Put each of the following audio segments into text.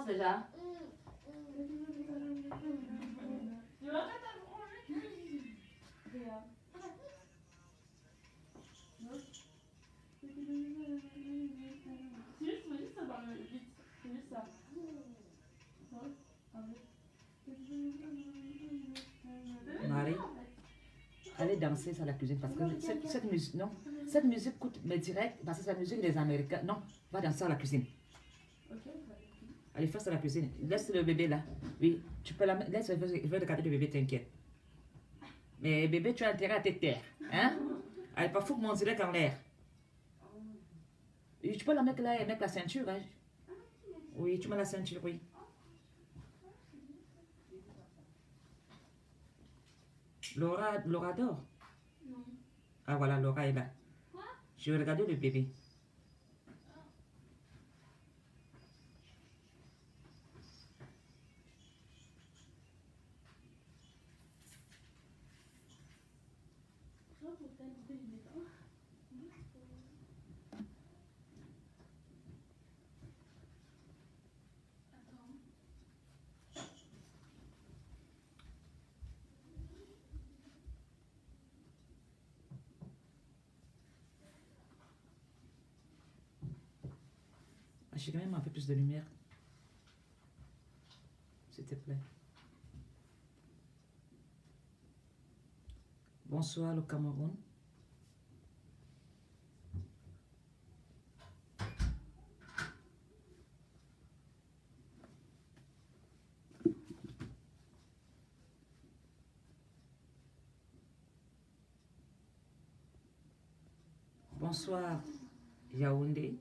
déjà. Marie, allez danser à la cuisine parce que cette musique, non, cette musique coûte mais direct parce que c'est la musique des Américains. Non, va danser à la cuisine. Allez, fais ça à la cuisine. Laisse le bébé là. Oui, tu peux la mettre. Laisse, je vais regarder le bébé, t'inquiète. Mais bébé, tu as intérêt à te taire. Hein? Allez, pas foutre mon direct en l'air. Oui, tu peux la mettre là et mettre la ceinture. Hein? Oui, tu mets la ceinture, oui. Laura dort. Non. Ah voilà, Laura est là. Quoi? Je vais regarder le bébé. J'ai quand même un peu plus de lumière. S'il te plaît. Bonsoir le Cameroun. Bonsoir Yaoundé.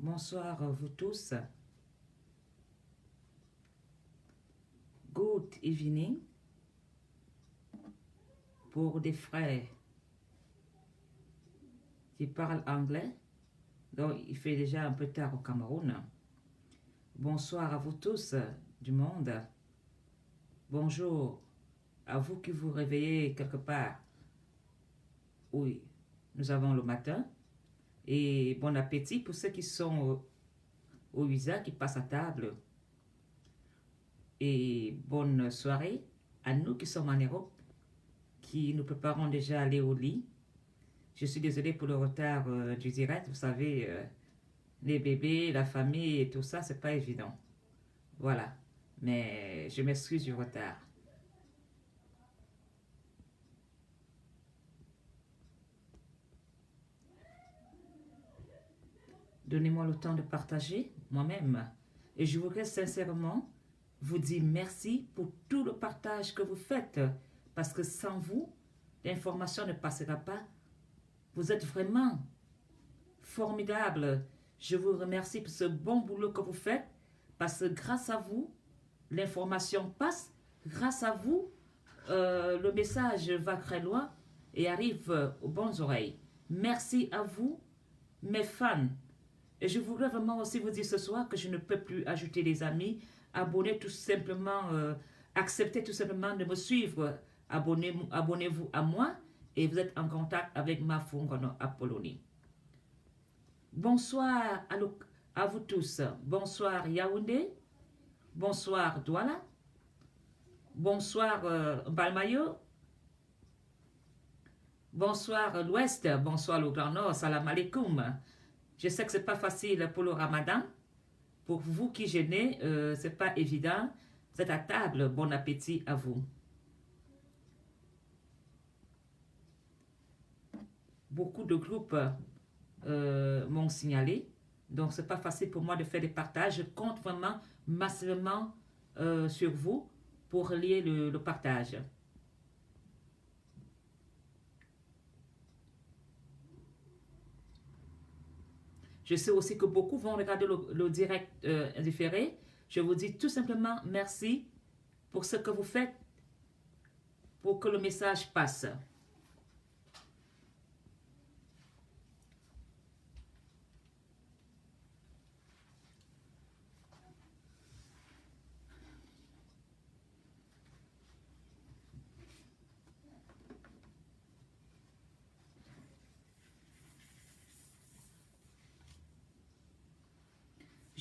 Bonsoir vous tous. Good evening. Pour des frères qui parlent anglais, donc il fait déjà un peu tard au Cameroun. Bonsoir à vous tous du monde. Bonjour à vous qui vous réveillez quelque part. Oui, nous avons le matin. Et bon appétit pour ceux qui sont au visa, qui passent à table. Et bonne soirée à nous qui sommes en Europe, qui nous préparons déjà à aller au lit. Je suis désolée pour le retard du direct. Vous savez, les bébés, la famille et tout ça, c'est pas évident. Voilà. Mais je m'excuse du retard. Donnez-moi le temps de partager moi-même. Et je voudrais sincèrement vous dire merci pour tout le partage que vous faites. Parce que sans vous, l'information ne passera pas. Vous êtes vraiment formidable. Je vous remercie pour ce bon boulot que vous faites. Parce que grâce à vous, l'information passe. Grâce à vous, le message va très loin et arrive aux bonnes oreilles. Merci à vous, mes fans. Et je voudrais vraiment aussi vous dire ce soir que je ne peux plus ajouter des amis. Abonnez tout simplement, acceptez tout simplement de me suivre. Abonnez-vous à moi et vous êtes en contact avec ma Fungono Apollonie. Bonsoir à vous tous. Bonsoir Yaoundé. Bonsoir Douala. Bonsoir Balmayo. Bonsoir l'Ouest. Bonsoir le Grand Nord. Salam alaikum. Je sais que ce n'est pas facile pour le Ramadan. Pour vous qui jeûnez, ce n'est pas évident. Vous êtes à table. Bon appétit à vous. Beaucoup de groupes m'ont signalé. Donc, ce n'est pas facile pour moi de faire des partages. Je compte vraiment massivement sur vous pour relier le partage. Je sais aussi que beaucoup vont regarder le direct différé. Je vous dis tout simplement merci pour ce que vous faites pour que le message passe.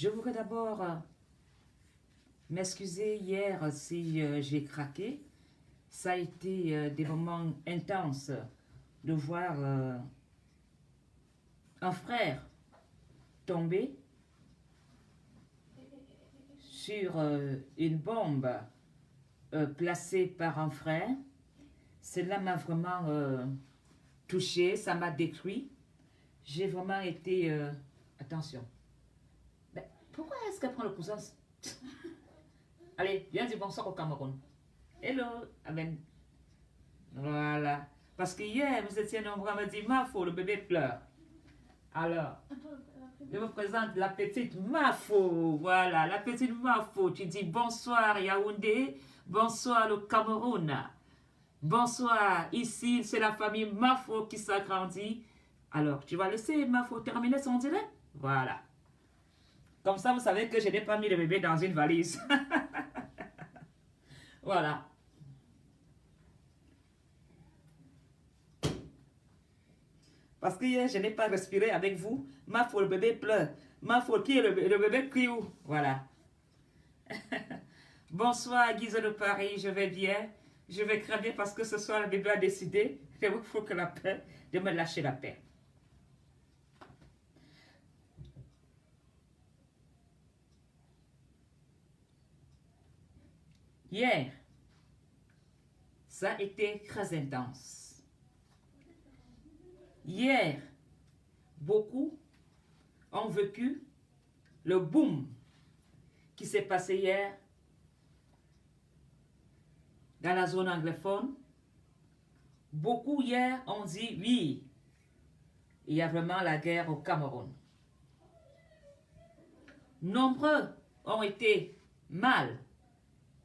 Je voudrais d'abord m'excuser hier si j'ai craqué. Ça a été des moments intenses de voir un frère tomber sur une bombe placée par un frère. Cela m'a vraiment touché, ça m'a détruit. J'ai vraiment été... attention. Ben, pourquoi est-ce qu'elle prend le coussin? Allez, viens dire bonsoir au Cameroun. Hello, Amen. Voilà. Parce que hier, vous étiez nombreux à me dire, Mafo, le bébé pleure. Alors, je vous présente la petite Mafo. Voilà, la petite Mafo. Tu dis bonsoir Yaoundé, bonsoir le Cameroun. Bonsoir, ici c'est la famille Mafo qui s'agrandit. Alors, tu vas laisser Mafo terminer son direct? Voilà. Comme ça, vous savez que je n'ai pas mis le bébé dans une valise. Voilà. Parce que hier, je n'ai pas respiré avec vous. Mafo, le bébé pleure. Mafo, qui est le bébé crie où? Voilà. Bonsoir, Guise de Paris, je vais bien. Je vais crever parce que ce soir, le bébé a décidé qu'il faut que la paix, de me lâcher la paix. Hier, ça a été très intense. Hier, beaucoup ont vécu le boom qui s'est passé hier dans la zone anglophone. Beaucoup hier ont dit oui, il y a vraiment la guerre au Cameroun. Nombreux ont été mal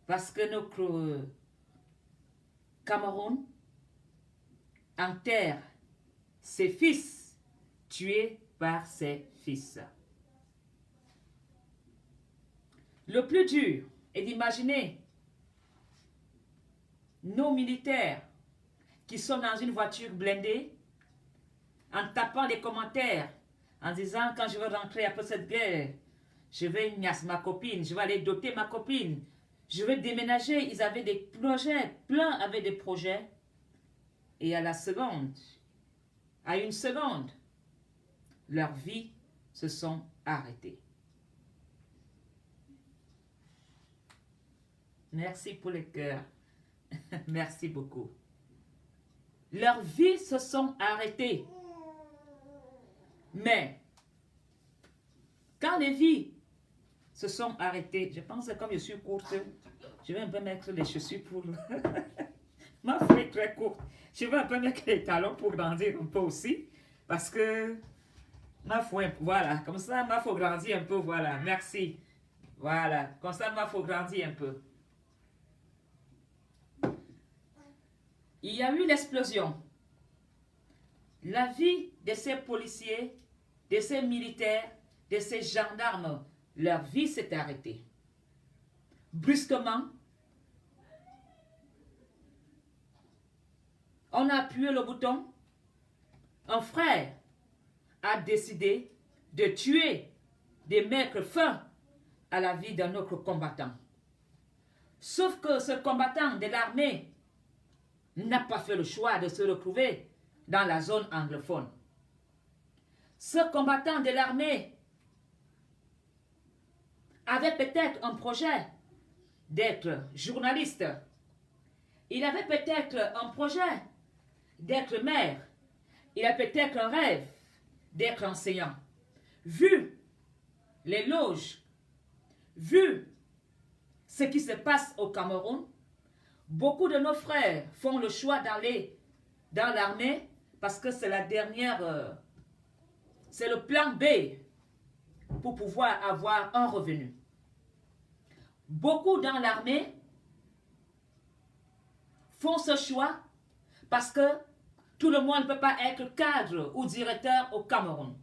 parce que notre Cameroun enterre ses fils tués par ses fils. Le plus dur est d'imaginer nos militaires qui sont dans une voiture blindée en tapant des commentaires, en disant quand je vais rentrer après cette guerre, je vais ignacer ma copine, je vais aller doter ma copine, je vais déménager. Ils avaient des projets, plein avaient des projets. Et à la seconde, à une seconde, leurs vies se sont arrêtées. Merci pour les cœurs. Merci beaucoup. Leurs vies se sont arrêtées. Mais, quand les vies se sont arrêtées, je pense que comme je suis courte, je vais un peu mettre les chaussures pour... Ma foi est très courte. Je vais un peu mettre les talons pour grandir un peu aussi. Parce que ma foi, voilà, comme ça, ma foi grandit un peu, voilà, merci. Voilà, comme ça, ma foi grandit un peu. Il y a eu l'explosion. La vie de ces policiers, de ces militaires, de ces gendarmes, leur vie s'est arrêtée. Brusquement, on a appuyé le bouton. Un frère a décidé de tuer, de mettre fin à la vie d'un autre combattant. Sauf que ce combattant de l'armée n'a pas fait le choix de se retrouver dans la zone anglophone. Ce combattant de l'armée avait peut-être un projet d'être journaliste. Il avait peut-être un projet d'être maire. Il a peut-être un rêve d'être enseignant. Vu les loges, vu ce qui se passe au Cameroun, beaucoup de nos frères font le choix d'aller dans l'armée parce que c'est la dernière, c'est le plan B pour pouvoir avoir un revenu. Beaucoup dans l'armée font ce choix parce que tout le monde ne peut pas être cadre ou directeur au Cameroun.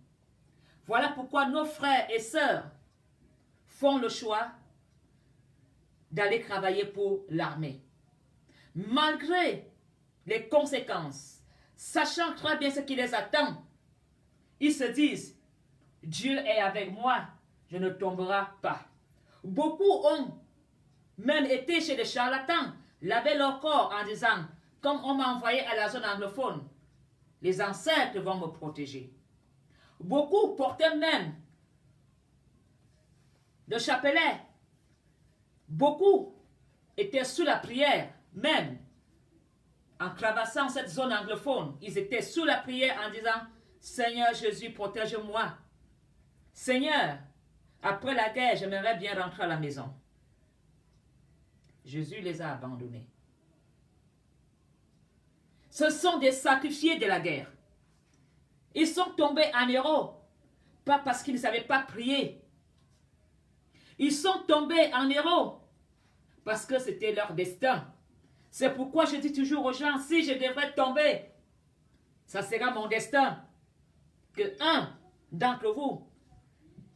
Voilà pourquoi nos frères et sœurs font le choix d'aller travailler pour l'armée. Malgré les conséquences, sachant très bien ce qui les attend, ils se disent, Dieu est avec moi, je ne tomberai pas. Beaucoup ont même été chez les charlatans, lavaient leur corps en disant, comme on m'a envoyé à la zone anglophone, les ancêtres vont me protéger. Beaucoup portaient même le chapelet. Beaucoup étaient sous la prière, même en traversant cette zone anglophone. Ils étaient sous la prière en disant, Seigneur Jésus, protège-moi. Seigneur, après la guerre, j'aimerais bien rentrer à la maison. Jésus les a abandonnés. Ce sont des sacrifiés de la guerre. Ils sont tombés en héros, pas parce qu'ils ne savaient pas prier. Ils sont tombés en héros, parce que c'était leur destin. C'est pourquoi je dis toujours aux gens, si je devrais tomber, ça sera mon destin. Que un d'entre vous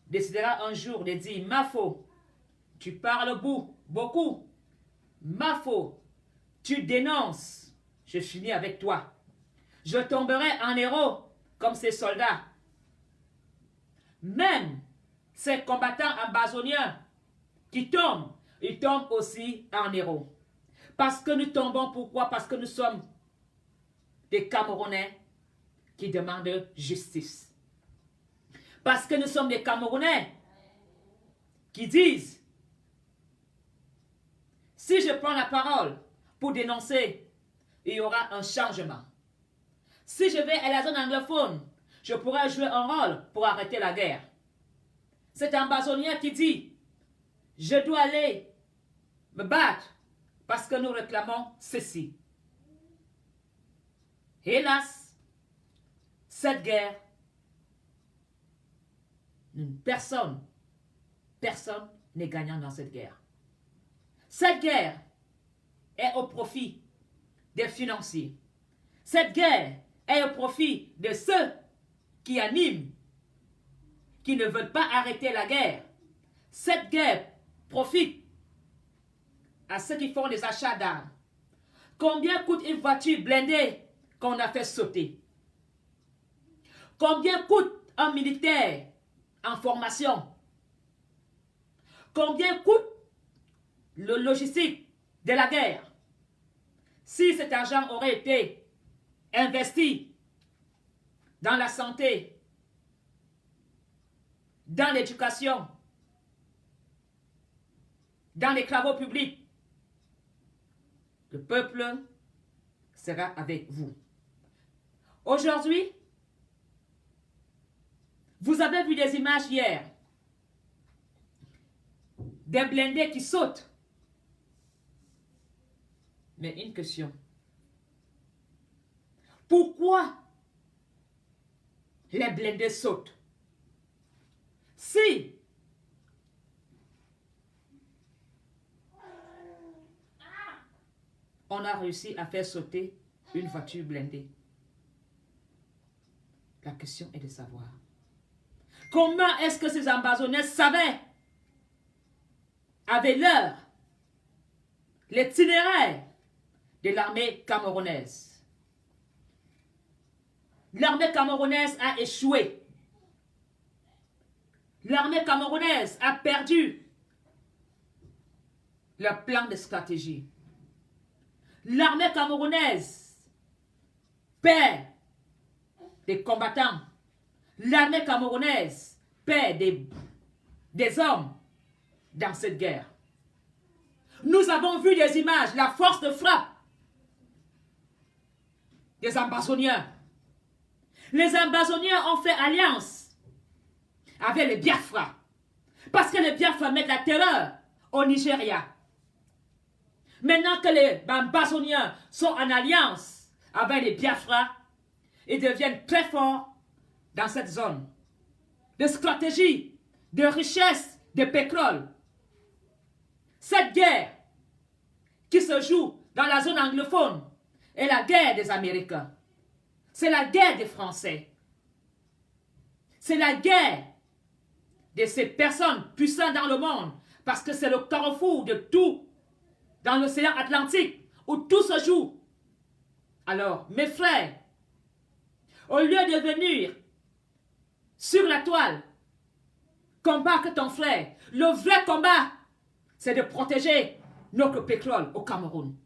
décidera un jour de dire, ma faute, tu parles beaucoup. Ma faute, tu dénonces, je finis avec toi. Je tomberai en héros comme ces soldats. Même ces combattants ambazoniens qui tombent, ils tombent aussi en héros. Parce que nous tombons, pourquoi? Parce que nous sommes des Camerounais qui demandent justice. Parce que nous sommes des Camerounais qui disent, si je prends la parole pour dénoncer, il y aura un changement. Si je vais à la zone anglophone, je pourrai jouer un rôle pour arrêter la guerre. C'est un ambazonien qui dit, je dois aller me battre parce que nous réclamons ceci. Hélas, cette guerre, personne n'est gagnant dans cette guerre. Cette guerre est au profit des financiers. Cette guerre est au profit de ceux qui animent, qui ne veulent pas arrêter la guerre. Cette guerre profite à ceux qui font des achats d'armes. Combien coûte une voiture blindée qu'on a fait sauter? Combien coûte un militaire en formation? Combien coûte le logistique de la guerre? Si cet argent aurait été investi dans la santé, dans l'éducation, dans les travaux publics, le peuple sera avec vous. Aujourd'hui, vous avez vu des images hier, des blindés qui sautent. Mais une question. Pourquoi les blindés sautent? Si on a réussi à faire sauter une voiture blindée, la question est de savoir comment est-ce que ces ambazoniens savaient, avaient l'heure, l'itinéraire de l'armée camerounaise. L'armée camerounaise a échoué. L'armée camerounaise a perdu leur plan de stratégie. L'armée camerounaise perd des combattants. L'armée camerounaise perd des hommes dans cette guerre. Nous avons vu des images, la force de frappe des ambazoniens. Les ambazoniens ont fait alliance avec les Biafra. Parce que les Biafra mettent la terreur au Nigeria. Maintenant que les ambazoniens sont en alliance avec les Biafra, ils deviennent très forts dans cette zone de stratégie, de richesse, de pétrole. Cette guerre qui se joue dans la zone anglophone est la guerre des Américains. C'est la guerre des Français. C'est la guerre de ces personnes puissantes dans le monde, parce que c'est le carrefour de tout dans l'océan Atlantique où tout se joue. Alors, mes frères, au lieu de venir sur la toile combattre ton frère. Le vrai combat, c'est de protéger notre pétrole au Cameroun.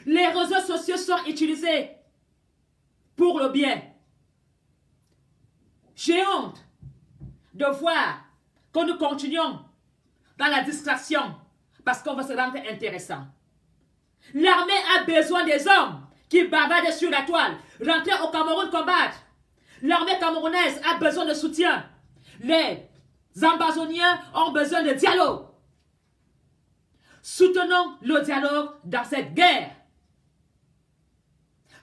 Les réseaux sociaux sont utilisés pour le bien. J'ai honte de voir que nous continuons dans la distraction parce qu'on va se rendre intéressant. L'armée a besoin des hommes qui bavardent sur la toile. Rentrer au Cameroun combattre. L'armée camerounaise a besoin de soutien. Les Ambazoniens ont besoin de dialogue. Soutenons le dialogue dans cette guerre.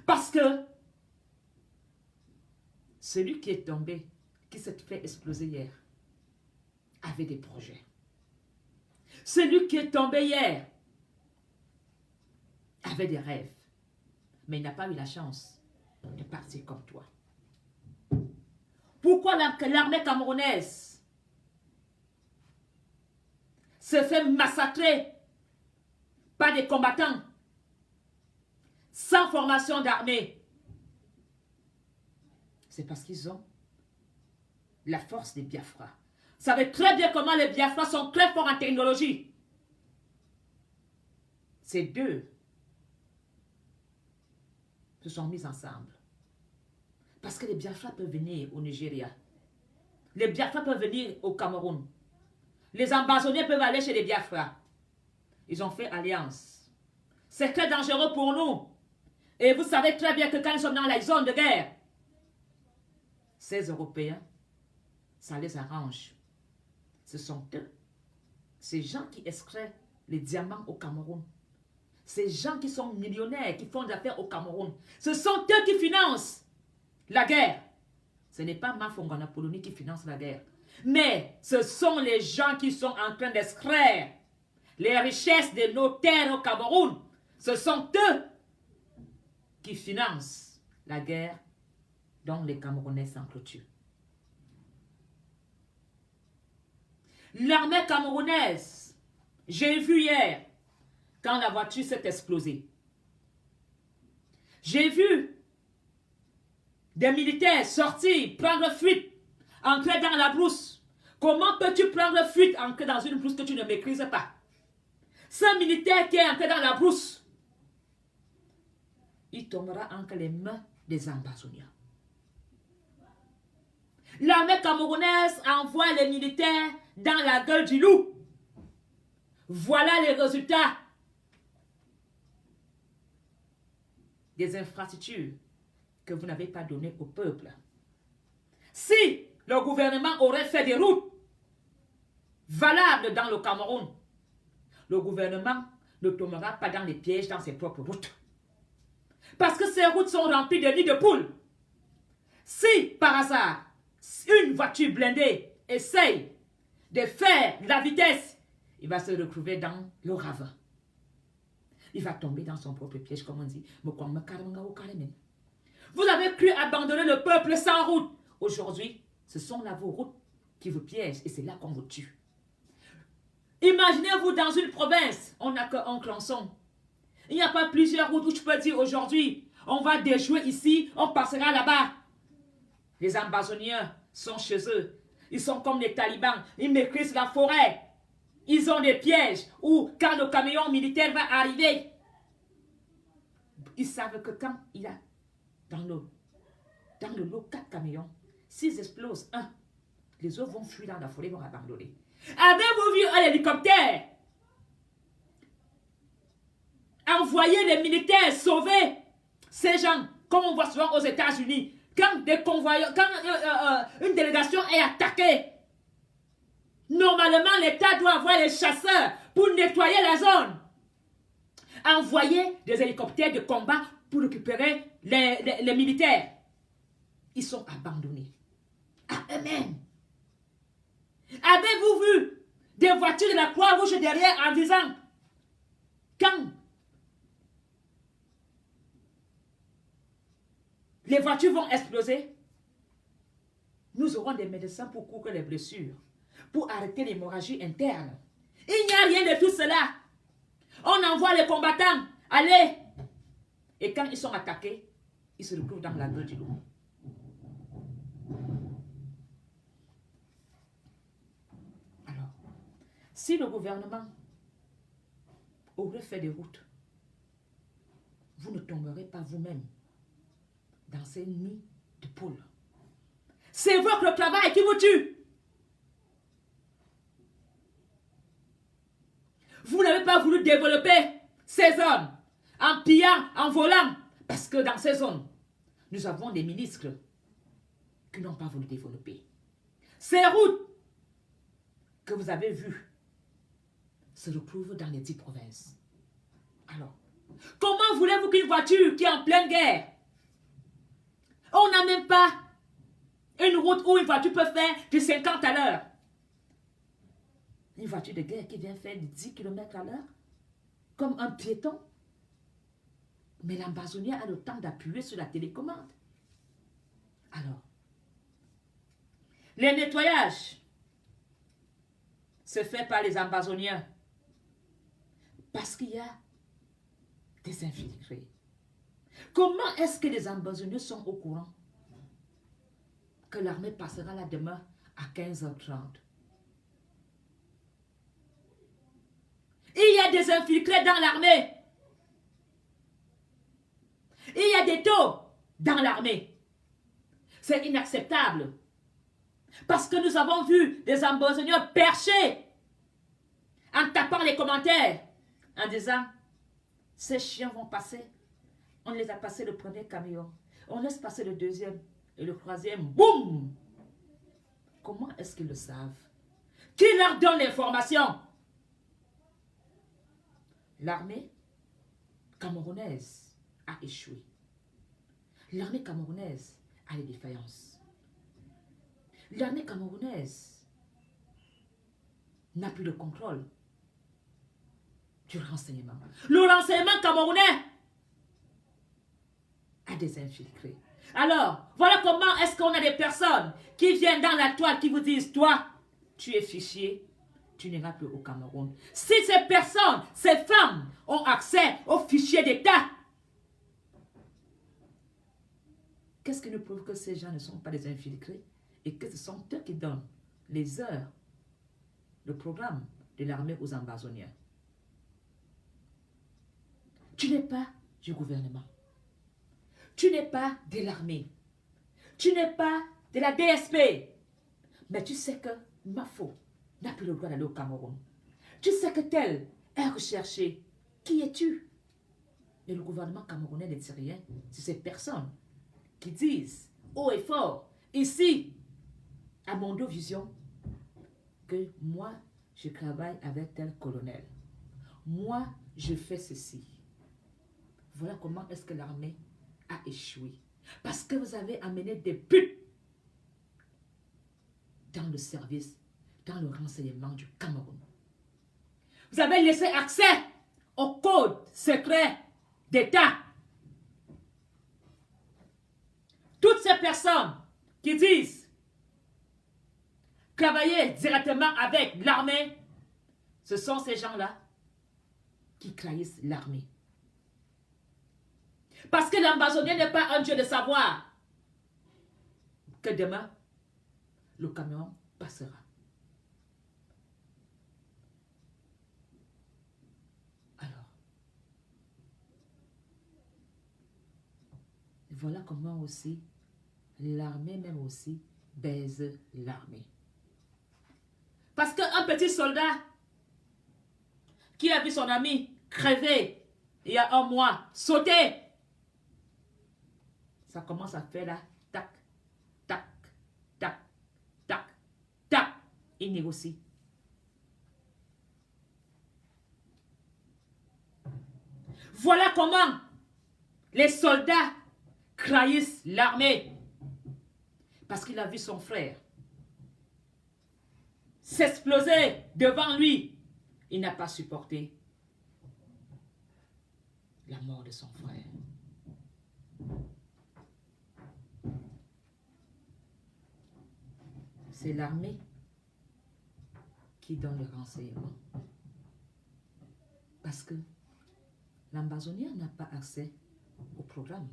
Parce que celui qui est tombé, qui s'est fait exploser hier, avait des projets. Celui qui est tombé hier avait des rêves, mais il n'a pas eu la chance de partir comme toi. Pourquoi l'armée camerounaise se fait massacrer par des combattants sans formation d'armée? C'est parce qu'ils ont la force des Biafra. Vous savez très bien comment les Biafra sont très forts en technologie. Ces deux se sont mis ensemble. Parce que les Biafra peuvent venir au Nigeria. Les Biafra peuvent venir au Cameroun. Les Ambazoniens peuvent aller chez les Biafra. Ils ont fait alliance. C'est très dangereux pour nous. Et vous savez très bien que quand ils sont dans la zone de guerre, ces Européens, ça les arrange. Ce sont eux, ces gens qui extraient les diamants au Cameroun. Ces gens qui sont millionnaires, qui font des affaires au Cameroun. Ce sont eux qui financent la guerre. Ce n'est pas Mafongana Poloni qui finance la guerre. Mais ce sont les gens qui sont en train d'extraire les richesses de nos terres au Cameroun. Ce sont eux qui financent la guerre dont les Camerounais s'entretuent. L'armée camerounaise, j'ai vu hier, quand la voiture s'est explosée, j'ai vu des militaires sortir, prendre fuite, entrer dans la brousse. Comment peux-tu prendre fuite, entrer dans une brousse que tu ne maîtrises pas? Ce militaire qui est entré dans la brousse, il tombera entre les mains des Ambazoniens. L'armée camerounaise envoie les militaires dans la gueule du loup. Voilà les résultats des infrastructures que vous n'avez pas données au peuple. Si le gouvernement aurait fait des routes valables dans le Cameroun, le gouvernement ne tombera pas dans les pièges dans ses propres routes. Parce que ces routes sont remplies de nids de poules. Si, par hasard, une voiture blindée essaye de faire de la vitesse, il va se retrouver dans le ravin. Il va tomber dans son propre piège, comme on dit. Vous avez cru abandonner le peuple sans route. Aujourd'hui, ce sont là vos routes qui vous piègent et c'est là qu'on vous tue. Imaginez-vous dans une province, on n'a qu'un clançon. Il n'y a pas plusieurs routes où tu peux dire aujourd'hui, on va déjouer ici, on passera là-bas. Les Ambazoniens sont chez eux. Ils sont comme les talibans. Ils maîtrisent la forêt. Ils ont des pièges où quand le camion militaire va arriver, ils savent que quand il y a dans le lot 4 camions, s'ils explosent un, les autres vont fuir dans la forêt, vont abandonner. Avez-vous vu un hélicoptère envoyer les militaires sauver ces gens, comme on voit souvent aux États-Unis, quand des convoyeurs, quand une délégation est attaquée, normalement l'État doit avoir les chasseurs pour nettoyer la zone. Envoyer des hélicoptères de combat pour récupérer les militaires. Ils sont abandonnés à eux-mêmes. Avez-vous vu des voitures de la Croix-Rouge derrière en disant, quand les voitures vont exploser, nous aurons des médecins pour couvrir les blessures, pour arrêter l'hémorragie interne. Il n'y a rien de tout cela. On envoie les combattants, allez. Et quand ils sont attaqués, ils se retrouvent dans la gueule du loup. Si le gouvernement aurait fait des routes, vous ne tomberez pas vous-même dans ces nids de poules. C'est votre travail qui vous tue. Vous n'avez pas voulu développer ces zones en pillant, en volant, parce que dans ces zones, nous avons des ministres qui n'ont pas voulu développer. Ces routes que vous avez vues se retrouvent dans les 10 provinces. Alors, comment voulez-vous qu'une voiture qui est en pleine guerre, on n'a même pas une route où une voiture peut faire du 50 à l'heure. Une voiture de guerre qui vient faire du 10 km à l'heure, comme un piéton. Mais l'ambazonier a le temps d'appuyer sur la télécommande. Alors, les nettoyages se fait par les ambazoniens parce qu'il y a des infiltrés. Comment est-ce que les ambazoniens sont au courant que l'armée passera là demain à 15h30? Il y a des infiltrés dans l'armée. Il y a des taux dans l'armée. C'est inacceptable. Parce que nous avons vu des ambazoniens perchés en tapant les commentaires, en disant, ces chiens vont passer. On les a passés le premier camion. On laisse passer le deuxième et le troisième. Boum! Comment est-ce qu'ils le savent? Qui leur donne l'information? L'armée camerounaise a échoué. L'armée camerounaise a des défaillances. L'armée camerounaise n'a plus de contrôle du renseignement. Le renseignement camerounais a des infiltrés. Alors, voilà comment est-ce qu'on a des personnes qui viennent dans la toile qui vous disent, toi, tu es fichier, tu n'iras plus au Cameroun. Si ces personnes, ces femmes ont accès aux fichiers d'État, qu'est-ce qui nous prouve que ces gens ne sont pas des infiltrés et que ce sont eux qui donnent les heures, le programme de l'armée aux ambazoniens? Tu n'es pas du gouvernement. Tu n'es pas de l'armée. Tu n'es pas de la DSP. Mais tu sais que Mafo n'a plus le droit d'aller au Cameroun. Tu sais que tel est recherché. Qui es-tu? Et le gouvernement camerounais ne dit rien. C'est ces personnes qui disent haut et fort, ici, à Mondo Vision, que moi, je travaille avec tel colonel. Moi, je fais ceci. Voilà comment est-ce que l'armée a échoué. Parce que vous avez amené des putes dans le service, dans le renseignement du Cameroun. Vous avez laissé accès au code secret d'État. Toutes ces personnes qui disent travailler directement avec l'armée, ce sont ces gens-là qui trahissent l'armée. Parce que l'ambazonien n'est pas un dieu de savoir que demain, le camion passera. Alors, voilà comment aussi l'armée même aussi baise l'armée. Parce qu'un petit soldat qui a vu son ami crever il y a un mois, sauter, ça commence à faire là, tac, tac, tac, tac, tac, il négocie. Voilà comment les soldats trahissent l'armée. Parce qu'il a vu son frère s'exploser devant lui. Il n'a pas supporté la mort de son frère. C'est l'armée qui donne le renseignement. Parce que l'ambazonien n'a pas accès au programme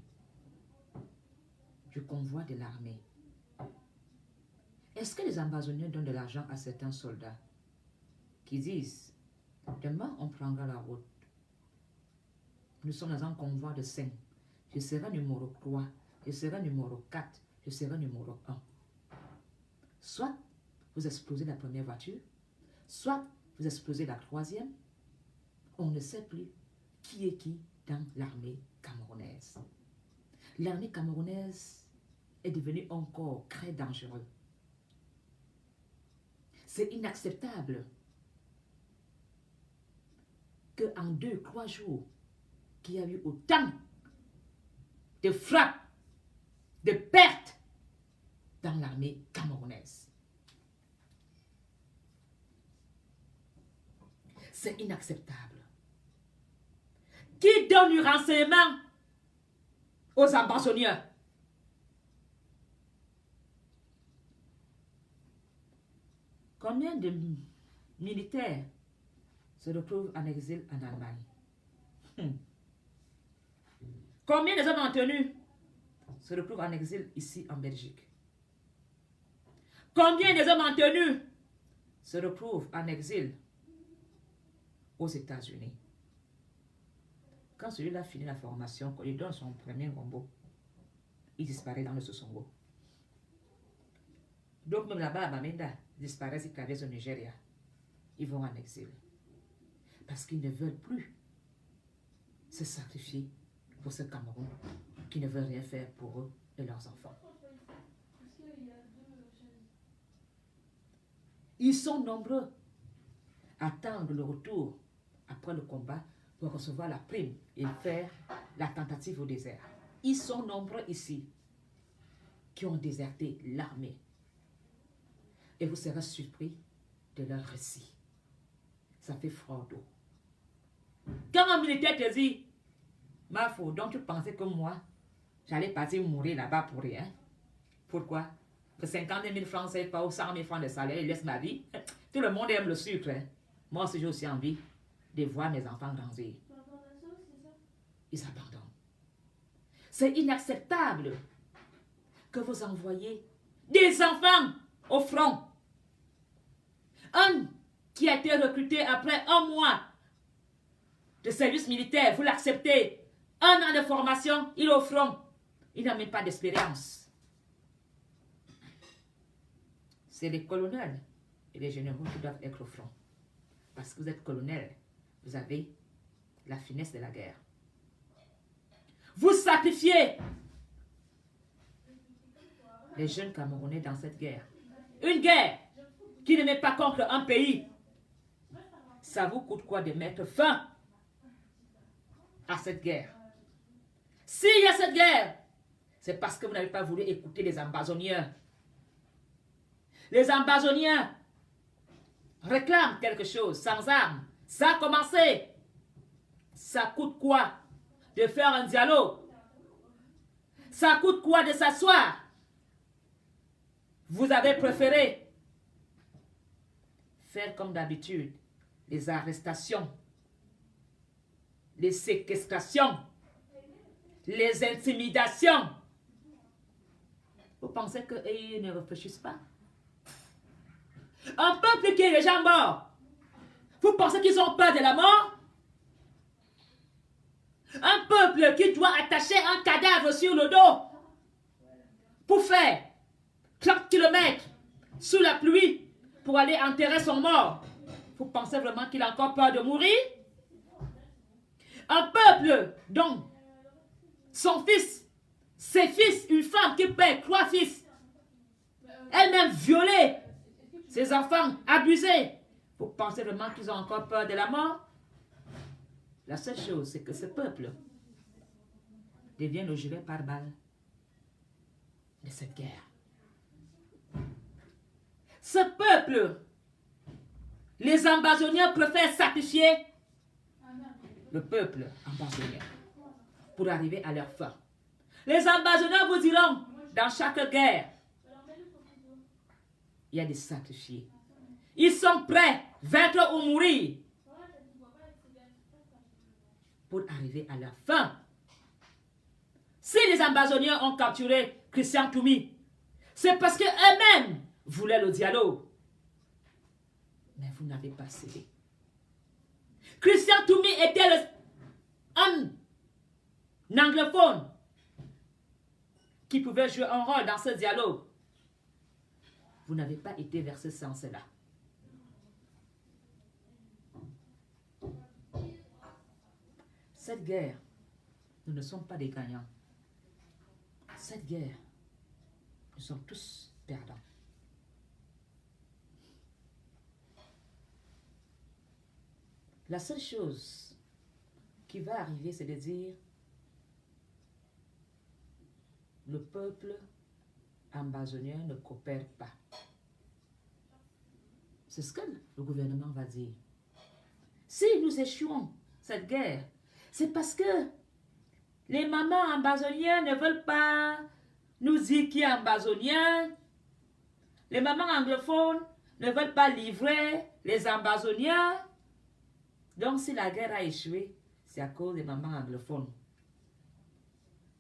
du convoi de l'armée. Est-ce que les ambazoniens donnent de l'argent à certains soldats? qui disent, demain on prendra la route. Nous sommes dans un convoi de 5. Je serai numéro 3, je serai numéro 4, je serai numéro 1. Soit vous explosez la première voiture, soit vous explosez la troisième. On ne sait plus qui est qui dans l'armée camerounaise. L'armée camerounaise est devenue encore très dangereuse. C'est inacceptable qu'en 2-3 jours, qu'il y a eu autant de frappes, de pertes dans l'armée camerounaise. C'est inacceptable. Qui donne du renseignement aux ambassadeurs? Combien de militaires se retrouvent en exil en Allemagne? Combien des hommes en tenue se retrouvent en exil ici en Belgique? Combien des hommes en tenue se retrouvent en exil aux États-Unis? Quand celui-là finit la formation, quand il donne son premier robot, il disparaît dans le Sosongo. Donc même là-bas à Bamenda, disparaissent, ils traversent au Nigeria. Ils vont en exil. Parce qu'ils ne veulent plus se sacrifier pour ce Cameroun, qui ne veut rien faire pour eux et leurs enfants. Ils sont nombreux à attendre le retour après le combat pour recevoir la prime et faire la tentative au désert. Ils sont nombreux ici qui ont déserté l'armée. Et vous serez surpris de leur récit. Ça fait froid d'eau. Quand un militaire te dit, Mafo, donc tu pensais que moi, j'allais partir mourir là-bas pour rien? Pourquoi? Que 50 000 francs, c'est pas ou 100 000 francs de salaire, il laisse ma vie. Tout le monde aime le sucre. Hein? Moi aussi, j'ai aussi envie de voir mes enfants grandir. Ils abandonnent. C'est inacceptable que vous envoyez des enfants au front. Un qui a été recruté après 1 mois de service militaire, vous l'acceptez. 1 an de formation, il est au front. Il n'a même pas d'expérience. C'est les colonels et les généraux qui doivent être au front. Parce que vous êtes colonel, vous avez la finesse de la guerre. Vous sacrifiez les jeunes Camerounais dans cette guerre. Une guerre qui ne met pas contre un pays. Ça vous coûte quoi de mettre fin à cette guerre? S'il y a cette guerre, c'est parce que vous n'avez pas voulu écouter les ambazoniens. Les ambazoniens réclament quelque chose sans armes. Ça a commencé. Ça coûte quoi de faire un dialogue? Ça coûte quoi de s'asseoir? Vous avez préféré faire comme d'habitude, les arrestations, les séquestrations, les intimidations. Vous pensez qu'ils ne réfléchissent pas? Un peuple qui est déjà mort, vous pensez qu'ils ont peur de la mort? Un peuple qui doit attacher un cadavre sur le dos pour faire 30 km sous la pluie pour aller enterrer son mort. Vous pensez vraiment qu'il a encore peur de mourir? Un peuple dont son fils, ses fils, une femme qui perd 3 fils, elle-même violée, ses enfants abusés. Vous pensez vraiment qu'ils ont encore peur de la mort? La seule chose, c'est que ce peuple devient le gilet pare-balles de cette guerre. Ce peuple, les ambazoniens préfèrent sacrifier le peuple ambazonien pour arriver à leur fin. Les ambazoniens vous diront, dans chaque guerre, il y a des sacrifiés. Ils sont prêts, vaincre ou mourir, pour arriver à la fin. Si les ambazoniens ont capturé Christian Toumi, c'est parce qu'eux-mêmes voulaient le dialogue. Mais Mais vous n'avez pas cédé. Christian Toumi était un anglophone qui pouvait jouer un rôle dans ce dialogue. Vous n'avez pas été vers ce sens-là. Cette guerre, nous ne sommes pas des gagnants. Cette guerre, nous sommes tous perdants. La seule chose qui va arriver, c'est de dire le peuple ambazonien ne coopère pas. C'est ce que le gouvernement va dire. Si nous échouons cette guerre, c'est parce que les mamans ambazoniens ne veulent pas nous dire qui est ambazonien. Les mamans anglophones ne veulent pas livrer les ambazoniens. Donc, si la guerre a échoué, c'est à cause des mamans anglophones.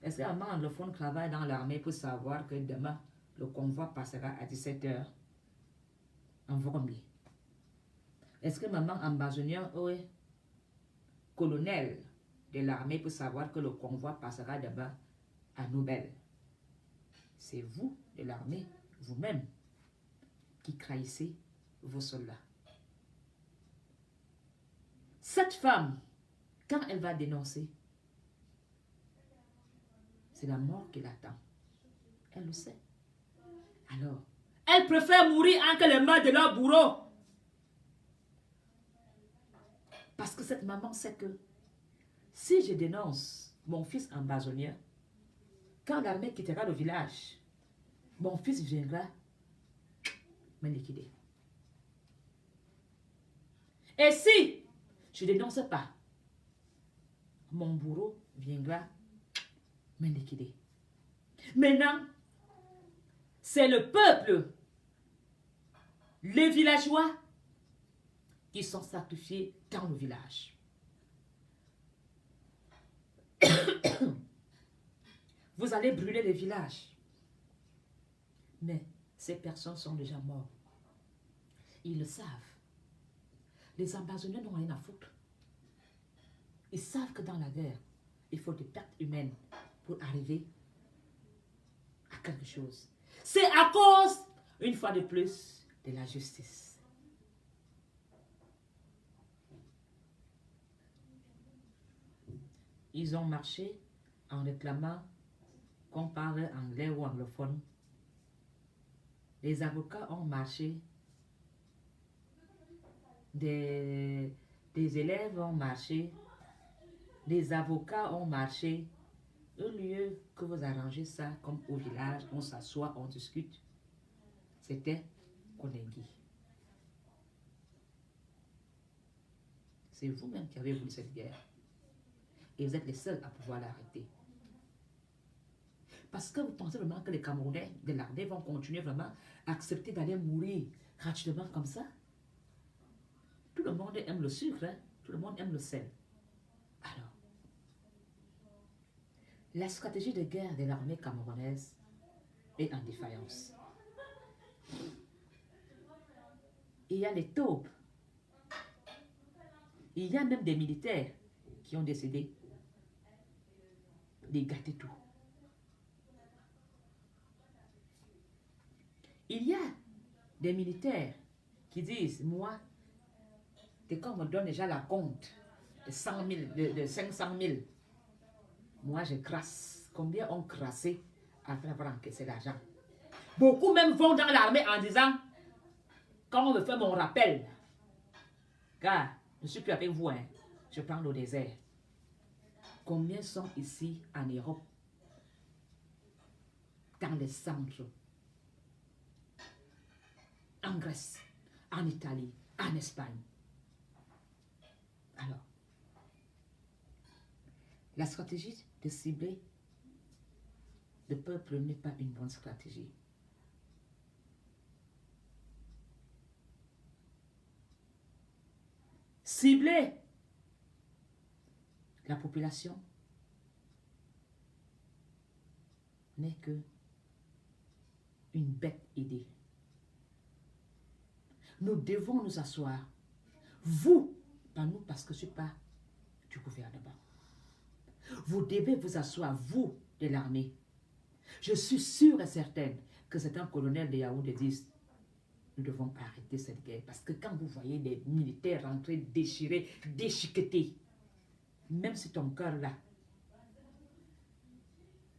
Est-ce que les mamans anglophones travaillent dans l'armée pour savoir que demain, le convoi passera à 17 h en Vrombi? Est-ce que maman ambazonien est colonel de l'armée pour savoir que le convoi passera demain à Nobel? C'est vous, de l'armée, vous-même, qui trahissez vos soldats. Cette femme, quand elle va dénoncer, c'est la mort qui l'attend. Elle le sait. Alors, elle préfère mourir en que les mains de leur bourreau. Parce que cette maman sait que si je dénonce mon fils ambazonien, quand l'armée quittera le village, mon fils viendra me liquider. Et si je ne dénonce pas, mon bourreau viendra me liquider. Maintenant, c'est le peuple, les villageois, qui sont sacrifiés dans le village. Vous allez brûler les villages. Mais ces personnes sont déjà mortes. Ils le savent. Les ambazoniens n'ont rien à foutre. Ils savent que dans la guerre, il faut des pertes humaines pour arriver à quelque chose. C'est à cause, une fois de plus, de la justice. Ils ont marché en réclamant qu'on parle anglais ou anglophone. Les avocats ont marché. Des élèves ont marché. Les avocats ont marché. Au lieu que vous arrangez ça comme au village, on s'assoit, on discute. C'était Kondengi. C'est vous-même qui avez voulu cette guerre. Et vous êtes les seuls à pouvoir l'arrêter. Parce que vous pensez vraiment que les Camerounais de l'armée vont continuer vraiment à accepter d'aller mourir gratuitement comme ça? Tout le monde aime le sucre, hein? Tout le monde aime le sel. Alors, la stratégie de guerre de l'armée camerounaise est en défaillance. Il y a les taupes. Il y a même des militaires qui ont décidé de gâter tout. Il y a des militaires qui disent, moi, dès qu'on me donne déjà la compte de 100 000, de 500 000, moi je crasse. Combien ont crassé après avoir encaissé l'argent? Beaucoup même vont dans l'armée en disant, quand on me fait mon rappel, car je ne suis plus avec vous, hein, je prends le désert. Combien sont ici en Europe, dans les centres, en Grèce, en Italie, en Espagne? Alors, la stratégie de cibler le peuple n'est pas une bonne stratégie. Cibler la population n'est que une bête idée. Nous devons nous asseoir. Vous, pas nous parce que je ne suis pas du gouvernement. Vous devez vous asseoir, vous, de l'armée. Je suis sûre et certaine que certains colonels de Yaoundé disent nous devons arrêter cette guerre. Parce que quand vous voyez les militaires rentrer, déchirer, déchiqueter, même si ton cœur là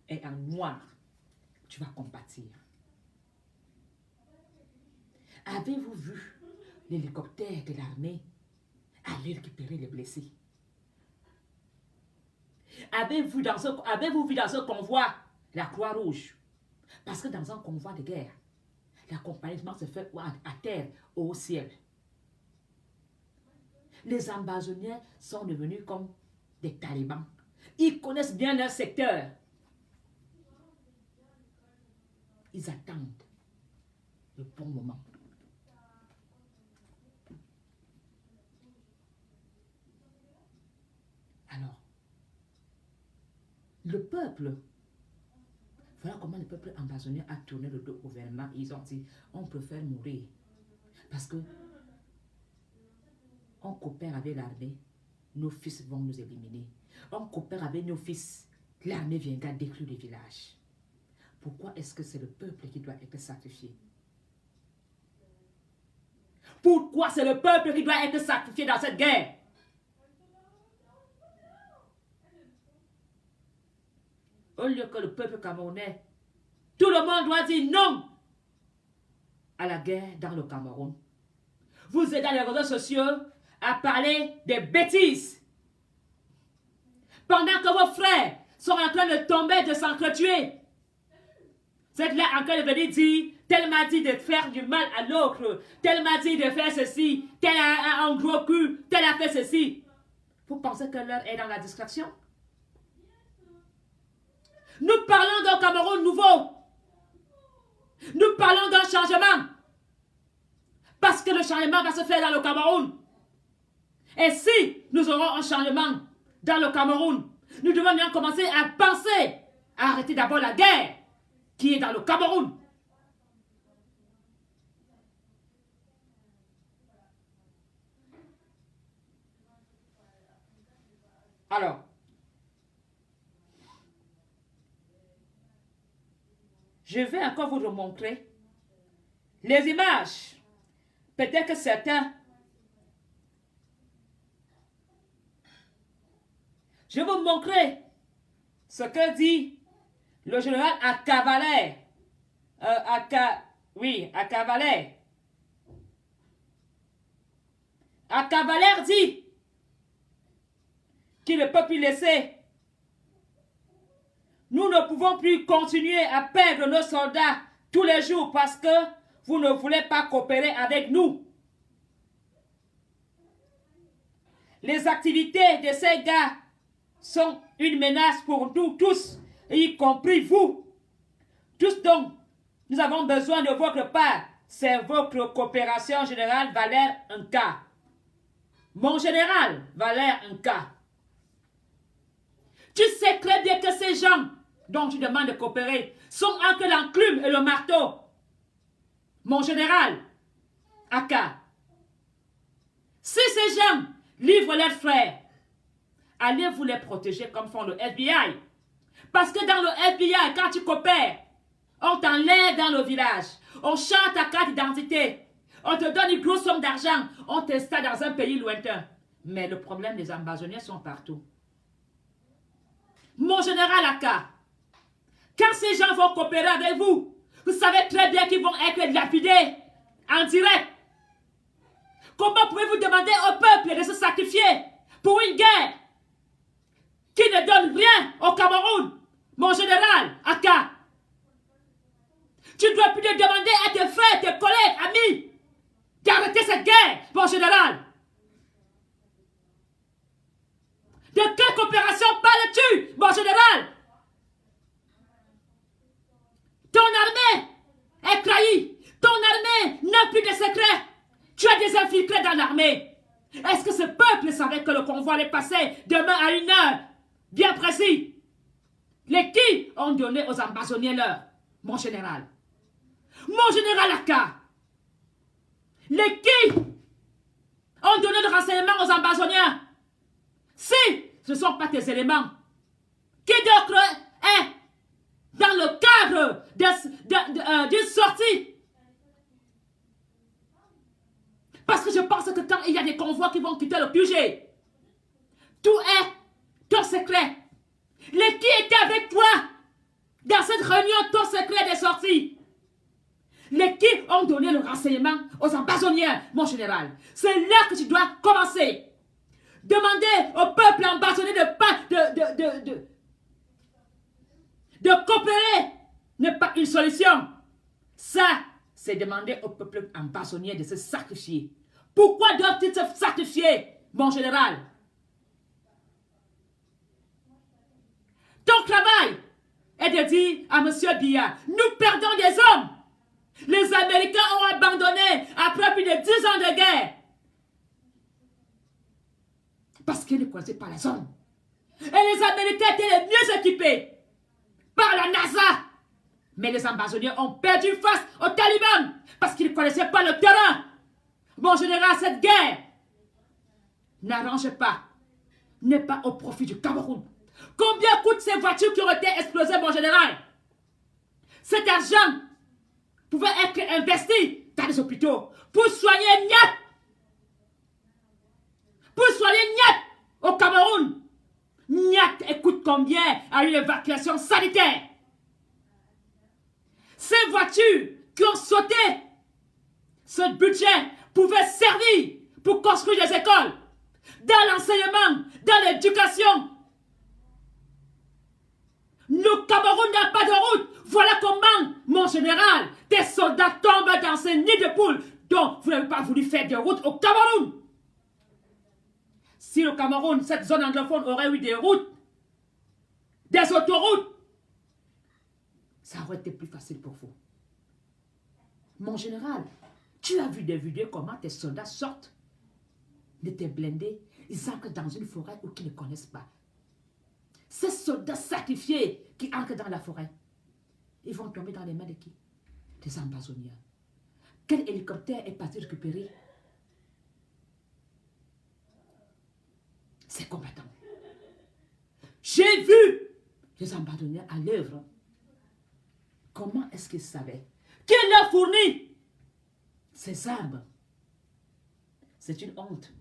est en noir, tu vas compatir. Avez-vous vu l'hélicoptère de l'armée aller récupérer les blessés? Avez-vous vu dans ce convoi la Croix-Rouge? Parce que dans un convoi de guerre, l'accompagnement se fait à terre ou au ciel. Les ambazoniens sont devenus comme des talibans. Ils connaissent bien leur secteur. Ils attendent le bon moment. Alors, le peuple, voilà comment le peuple ambazonien a tourné le dos au gouvernement. Ils ont dit, on préfère mourir. Parce que on coopère avec l'armée, nos fils vont nous éliminer. On coopère avec nos fils, l'armée viendra détruire les villages. Pourquoi est-ce que c'est le peuple qui doit être sacrifié? Pourquoi c'est le peuple qui doit être sacrifié dans cette guerre? Au lieu que le peuple camerounais, tout le monde doit dire non à la guerre dans le Cameroun. Vous êtes dans les réseaux sociaux à parler des bêtises. Pendant que vos frères sont en train de tomber, de s'entretuer. Vous êtes là en train de venir dire, tel m'a dit de faire du mal à l'autre, tel m'a dit de faire ceci, tel a un gros cul, tel a fait ceci. Vous pensez que l'heure est dans la distraction? Nous parlons d'un Cameroun nouveau. Nous parlons d'un changement. Parce que le changement va se faire dans le Cameroun. Et si nous aurons un changement dans le Cameroun, nous devons bien commencer à penser à arrêter d'abord la guerre qui est dans le Cameroun. Alors, je vais encore vous montrer les images. Peut-être que certains... Je vais vous montrer ce que dit le général Akavalère. Akavalère. Akavalère dit qu'il ne peut plus laisser. Nous ne pouvons plus continuer à perdre nos soldats tous les jours parce que vous ne voulez pas coopérer avec nous. Les activités de ces gars sont une menace pour nous tous, y compris vous. Tous donc, nous avons besoin de votre part. C'est votre coopération générale Valère Nka. Mon général Valère Nka. Tu sais très bien que ces gens dont tu demandes de coopérer sont entre l'enclume et le marteau. Mon général Aka. Si ces gens livrent leurs frères, allez-vous les protéger comme font le FBI? Parce que dans le FBI, quand tu coopères, on t'enlève dans le village, on chante ta carte d'identité, on te donne une grosse somme d'argent, on t'installe dans un pays lointain. Mais le problème, les ambazoniens sont partout. Mon général Aka, quand ces gens vont coopérer avec vous, vous savez très bien qu'ils vont être lapidés en direct. Comment pouvez-vous demander au peuple de se sacrifier pour une guerre qui ne donne rien au Cameroun? Mon général Aka, tu dois plus demander à tes frères, tes collègues, amis, d'arrêter cette guerre, mon général. De quelle coopération parles-tu, mon général? Ton armée est trahie. Ton armée n'a plus de secrets. Tu as des infiltrés dans l'armée. Est-ce que ce peuple savait que le convoi allait passer demain à 1h bien précis? Les qui ont donné aux ambazoniens l'heure? Mon général. Mon général Aka. Les qui ont donné le renseignement aux ambazoniens? Si ce ne sont pas tes éléments, qui d'autre est dans le cadre d'une sortie? Parce que je pense que quand il y a des convois qui vont quitter le QG, tout est ton secret. Les qui étaient avec toi dans cette réunion, ton secret des sorties? Les qui ont donné le renseignement aux ambazoniens, mon général? C'est là que tu dois commencer. Demander au peuple ambazonien de coopérer n'est pas une solution. Ça, c'est demander au peuple ambazonien de se sacrifier. Pourquoi doivent-ils se sacrifier, mon général? Ton travail est de dire à M. Biya, nous perdons des hommes. Les Américains ont abandonné après plus de 10 ans de guerre. Parce qu'ils ne connaissaient pas la zone. Et les Américains étaient les mieux équipés par la NASA. Mais les ambazoniens ont perdu face aux talibans parce qu'ils ne connaissaient pas le terrain. Mon général, cette guerre n'arrange pas, n'est pas au profit du Cameroun. Combien coûtent ces voitures qui ont été explosées, mon général? Cet argent pouvait être investi dans les hôpitaux pour soigner Niat. Pour soigner Niat au Cameroun. Niat coûte combien à une évacuation sanitaire? Ces voitures qui ont sauté, ce budget pouvait servir pour construire des écoles, dans l'enseignement, dans l'éducation. Le Cameroun n'a pas de route. Voilà comment, mon général, des soldats tombent dans ces nids de poules dont vous n'avez pas voulu faire de route au Cameroun. Si le Cameroun, cette zone anglophone, aurait eu des routes, des autoroutes, ça aurait été plus facile pour vous. Mon général, tu as vu des vidéos comment tes soldats sortent de tes blindés, ils entrent dans une forêt où ils ne connaissent pas. Ces soldats sacrifiés qui entrent dans la forêt, ils vont tomber dans les mains de qui? Des ambazoniens. Quel hélicoptère est parti récupérer ces combattants? J'ai vu les ambazoniens à l'œuvre. Comment est-ce qu'ils savaient? Qui leur fournit ces armes? C'est une honte.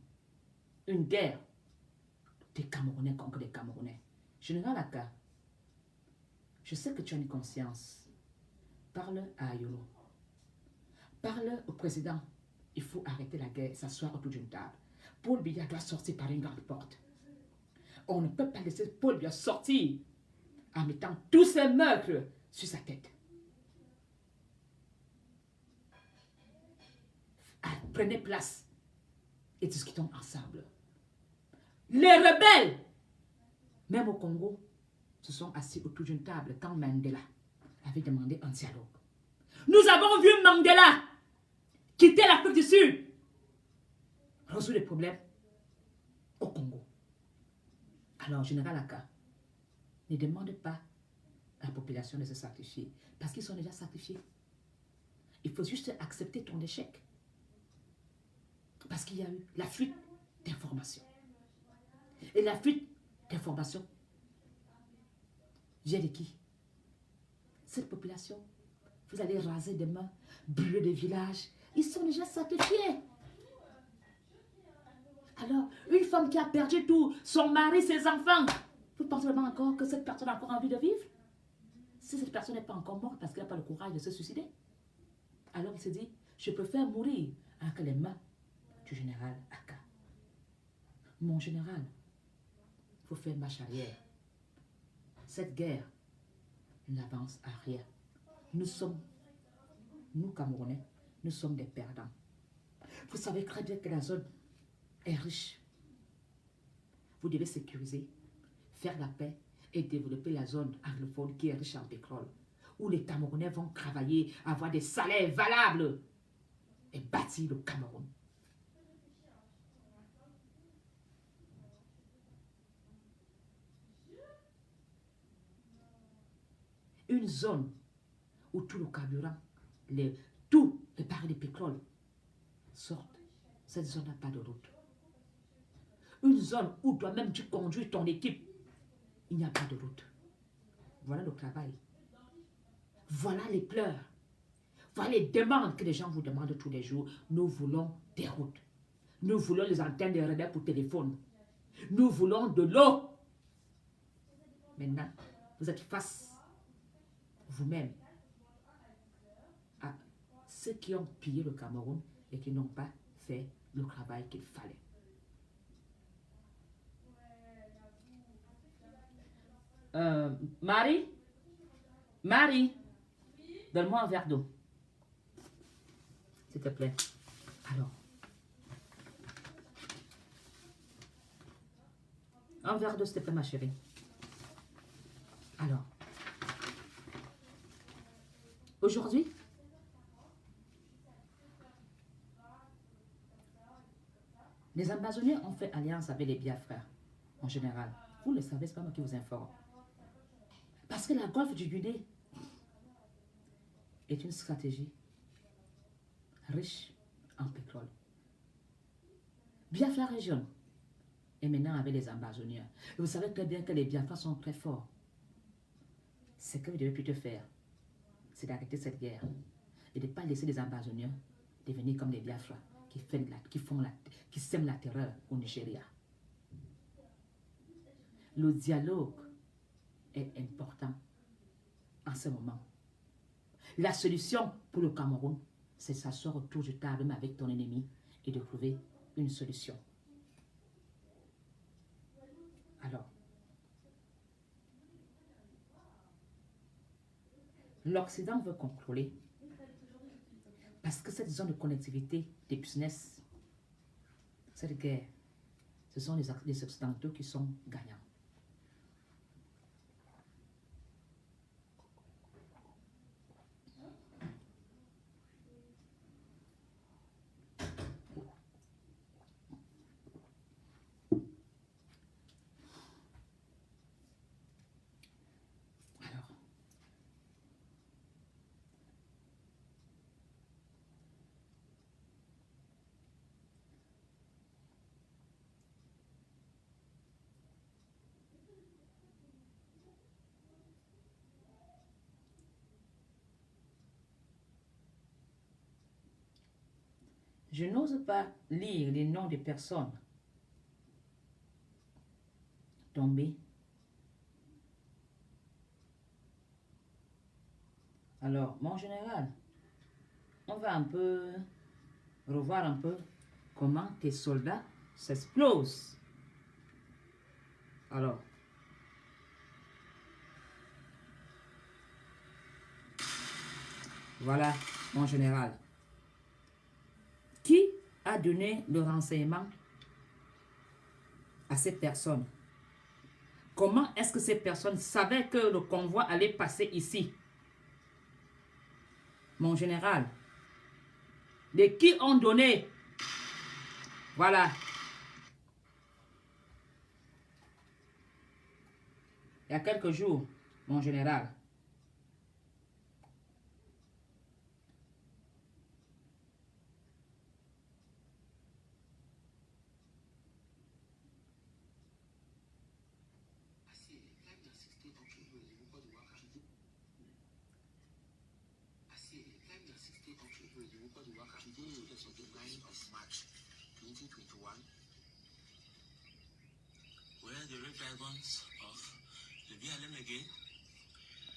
Une guerre des Camerounais contre les Camerounais. Général Aka, je sais que tu as une conscience. Parle à Ayolo. Parle au président. Il faut arrêter la guerre et s'asseoir autour d'une table. Paul Biya doit sortir par une grande porte. On ne peut pas laisser Paul Biya sortir en mettant tous ces meurtres sur sa tête. Prenez place et discutons ensemble. Les rebelles, même au Congo, se sont assis autour d'une table quand Mandela avait demandé un dialogue. Nous avons vu Mandela quitter l'Afrique du Sud, résoudre les problèmes au Congo. Alors, Général Aka, ne demande pas à la population de se sacrifier, parce qu'ils sont déjà sacrifiés. Il faut juste accepter ton échec. Parce qu'il y a eu la fuite d'informations. Et la fuite d'informations vient de qui? Cette population. Vous allez raser des mains, brûler des villages. Ils sont déjà sacrifiés. Alors, une femme qui a perdu tout, son mari, ses enfants, vous pensez vraiment encore que cette personne a encore envie de vivre? Si cette personne n'est pas encore morte parce qu'elle n'a pas le courage de se suicider, alors il se dit, je préfère mourir avec les mains du général Aka. Mon général, il faut faire marche arrière. Cette guerre n'avance à rien. Nous Camerounais, nous sommes des perdants. Vous savez très bien que la zone est riche. Vous devez sécuriser, faire la paix et développer la zone anglophone qui est riche en pétrole, où les Camerounais vont travailler, avoir des salaires valables et bâtir le Cameroun. Une zone où tout le carburant, tout le baril de pétrole sortent. Cette zone n'a pas de route. Une zone où toi-même tu conduis ton équipe, il n'y a pas de route. Voilà le travail. Voilà les pleurs. Voilà les demandes que les gens vous demandent tous les jours. Nous voulons des routes. Nous voulons les antennes de relais pour téléphone. Nous voulons de l'eau. Maintenant, vous êtes face vous-même à ceux qui ont pillé le Cameroun et qui n'ont pas fait le travail qu'il fallait. Marie, donne-moi un verre d'eau. S'il te plaît. Alors. Un verre d'eau, s'il te plaît, ma chérie. Alors. Aujourd'hui, les Amazoniens ont fait alliance avec les Biafra, en général. Vous le savez, ce n'est pas moi qui vous informe. Parce que la Golfe du Guinée est une stratégie riche en pétrole. Biafra région est maintenant avec les Amazoniens. Et vous savez très bien que les Biafra sont très forts. Ce que vous devez plutôt faire, c'est d'arrêter cette guerre et de ne pas laisser les Amazoniens devenir comme les Biafra qui sèment la terreur au Nigeria. Le dialogue est important en ce moment. La solution pour le Cameroun, c'est de s'asseoir autour de table avec ton ennemi et de trouver une solution. Alors, l'Occident veut contrôler parce que cette zone de connectivité des business, cette guerre, ce sont les Occidentaux qui sont gagnants. Je n'ose pas lire les noms des personnes tombées. Alors, mon général, on va un peu revoir un peu comment tes soldats s'explosent. Alors, voilà, mon général. Qui a donné le renseignement à ces personnes? Comment est-ce que ces personnes savaient que le convoi allait passer ici? Mon général. De qui ont donné? Voilà. Il y a quelques jours, mon général.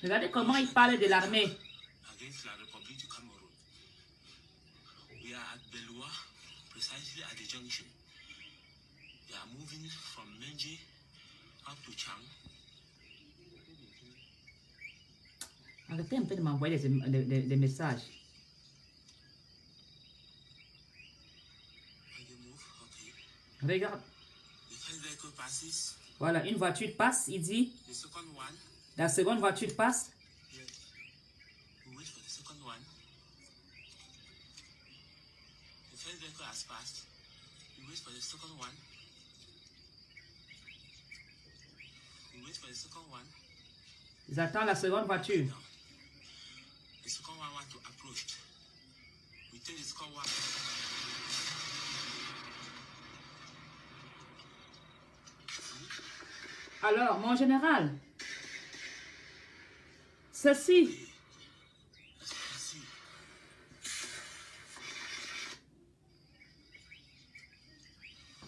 Regardez comment il parle de l'armée. Against la République du Cameroun. We are at Beloua, precisely at the junction. We are moving from Menji up to Chang. Arrêtez un peu de m'envoyer des messages. Regarde. Voilà, une voiture passe, il dit. La seconde voiture passe. Ils attendent la seconde voiture. Alors, mon général, ceci, As you can see,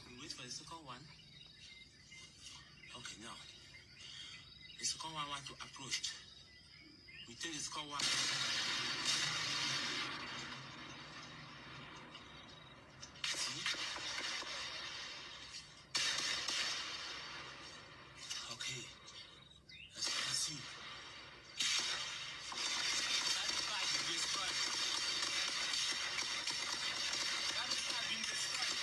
we wait for the second one. Okay, now the second one want to approach. We take the second one. See? Okay, as you can see, that bag is destroyed. That bag has been destroyed.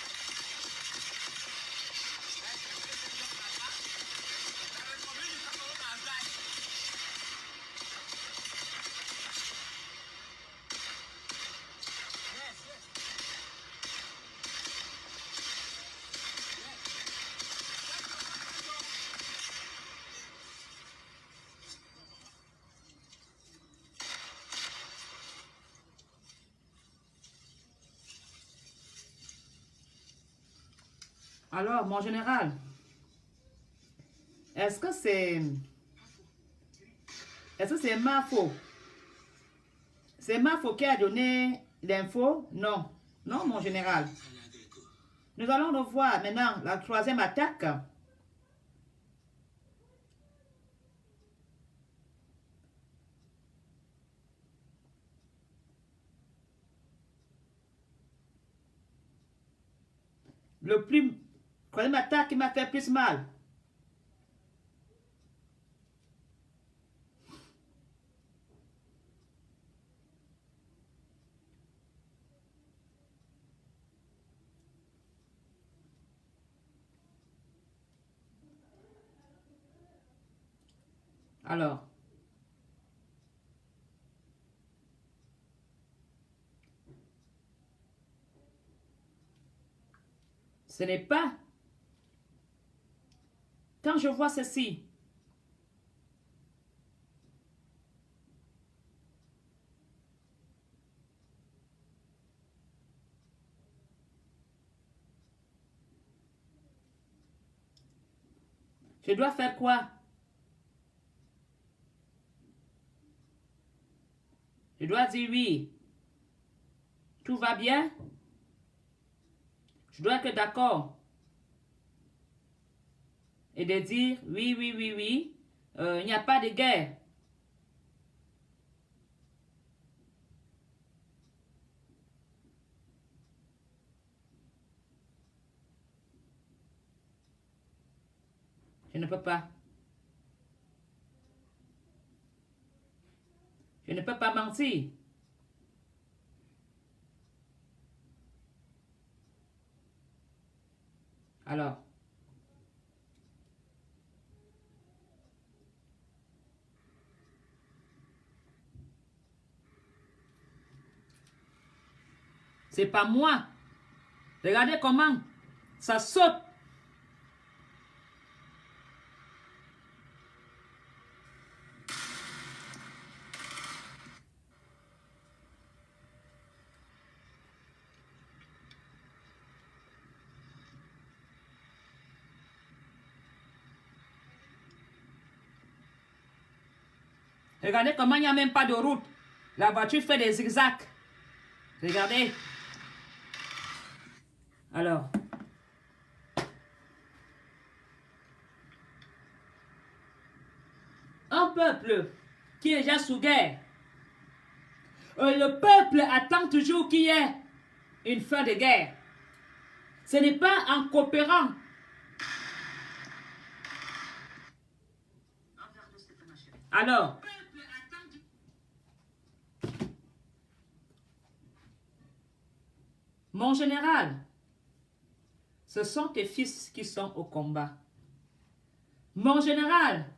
Like the president of Ghana, the Republic of Cameroon has died. Yes, yes. alors, mon général, est-ce que c'est Mafo? C'est Mafo qui a donné l'info? Non. Non, mon général. Nous allons revoir maintenant la troisième attaque. Troisième attaque qui m'a fait plus mal. Alors, ce n'est pas, quand je vois ceci, je dois faire quoi? Je dois dire oui. Tout va bien? Je dois être d'accord. Et de dire oui, oui, oui, oui. Il n'y a pas de guerre. Je ne peux pas. Je ne peux pas mentir. Alors, c'est pas moi. Regardez comment ça saute. Regardez comment il n'y a même pas de route. La voiture fait des zigzags. Regardez. Alors. Un peuple qui est déjà sous guerre. Le peuple attend toujours qu'il y ait une fin de guerre. Ce n'est pas en coopérant. Alors, mon général, ce sont tes fils qui sont au combat. Mon général,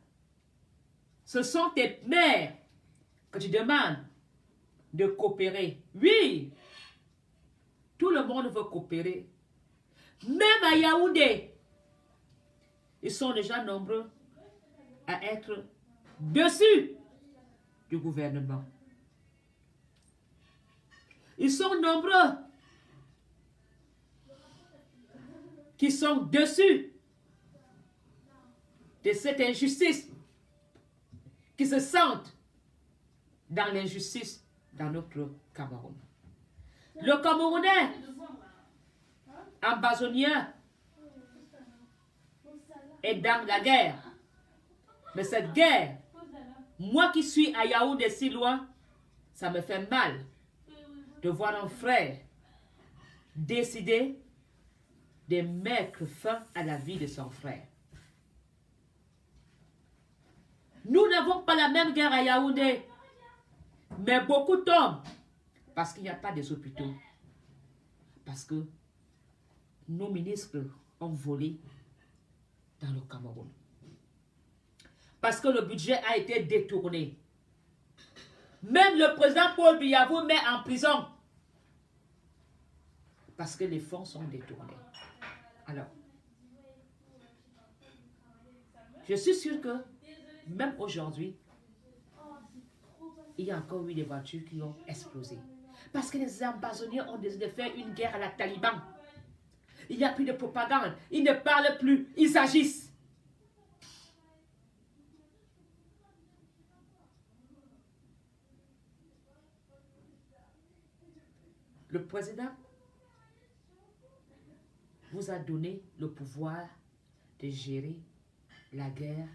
ce sont tes mères que tu demandes de coopérer. Oui, tout le monde veut coopérer. Même à Yaoundé, ils sont déjà nombreux à être dessus du gouvernement. Ils sont nombreux qui sont dessus de cette injustice, qui se sentent dans l'injustice dans notre Cameroun. Le Camerounais, ambazonien, est dans la guerre. Mais cette guerre, moi qui suis à Yaoundé si loin, ça me fait mal de voir un frère décider de mettre fin à la vie de son frère. Nous n'avons pas la même guerre à Yaoundé, mais beaucoup tombent parce qu'il n'y a pas des hôpitaux. Parce que nos ministres ont volé dans le Cameroun. Parce que le budget a été détourné. Même le président Paul Biya vous met en prison. Parce que les fonds sont détournés. Alors, je suis sûr que même aujourd'hui, il y a encore eu des voitures qui ont explosé. Parce que les ambazoniens ont décidé de faire une guerre à la Taliban. Il n'y a plus de propagande. Ils ne parlent plus. Ils agissent. Le président vous a donné le pouvoir de gérer la guerre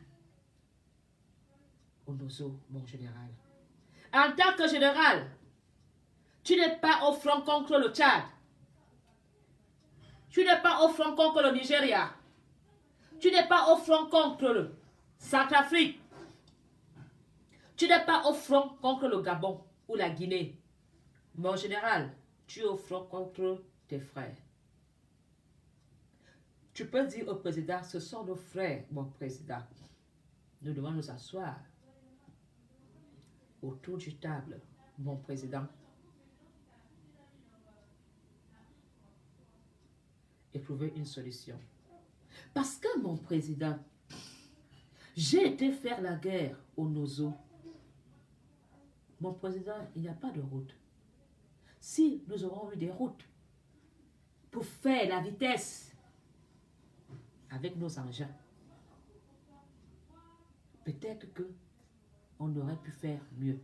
au Nozo, mon général. En tant que général, tu n'es pas au front contre le Tchad. Tu n'es pas au front contre le Nigeria. Tu n'es pas au front contre le Centrafrique. Tu n'es pas au front contre le Gabon ou la Guinée. Mon général, tu es au front contre tes frères. Tu peux dire au président, ce sont nos frères, mon président. Nous devons nous asseoir autour du table, mon président, et trouver une solution. Parce que, mon président, j'ai été faire la guerre au Nozo. Mon président, il n'y a pas de route. Si nous aurons eu des routes pour faire la vitesse avec nos engins, peut-être que on aurait pu faire mieux.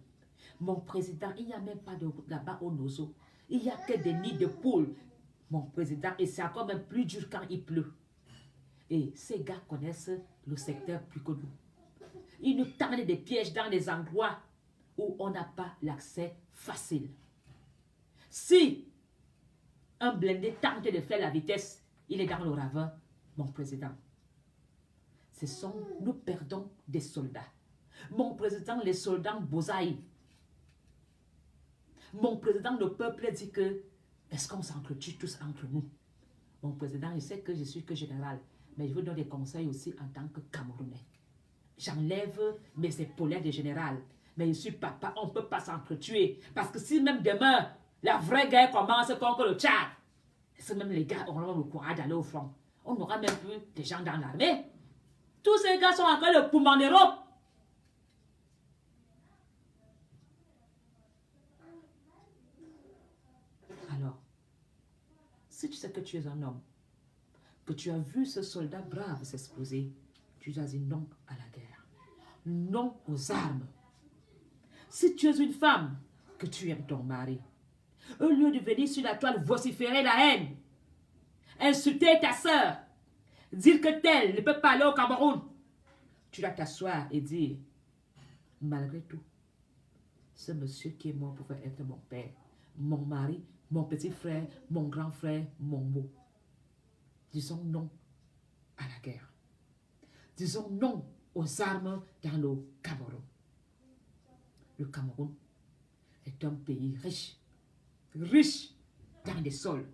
Mon président, il n'y a même pas de route là-bas au Nozo. Il n'y a que des nids de poules, mon président, et c'est encore même plus dur quand il pleut. Et ces gars connaissent le secteur plus que nous. Ils nous tendent des pièges dans les endroits où on n'a pas l'accès facile. Si un blindé tente de faire la vitesse, il est dans le ravin, mon président. Nous perdons des soldats. Mon président, les soldats bosaï. Mon président, le peuple dit que est-ce qu'on s'entretue tous entre nous? Mon président, il sait que je suis que général, mais je vous donne des conseils aussi en tant que Camerounais. J'enlève mes épaulettes de général, mais je suis papa, on ne peut pas s'entretuer. Parce que si même demain, la vraie guerre commence contre le Tchad, est-ce que même les gars auront le courage d'aller au front? On n'aura même plus des gens dans l'armée. Tous ces gars sont encore le poumon d'Europe. Alors, si tu sais que tu es un homme, que tu as vu ce soldat brave s'exposer, tu dois dire non à la guerre, non aux armes. Si tu es une femme, que tu aimes ton mari, au lieu de venir sur la toile vociférer la haine, insulter ta soeur, dire que tel ne peut pas aller au Cameroun, tu dois t'asseoir et dire, malgré tout, ce monsieur qui est mort pouvait être mon père, mon mari, mon petit frère, mon grand frère, mon mot. Disons non à la guerre. Disons non aux armes dans le Cameroun. Le Cameroun est un pays riche, riche dans des sols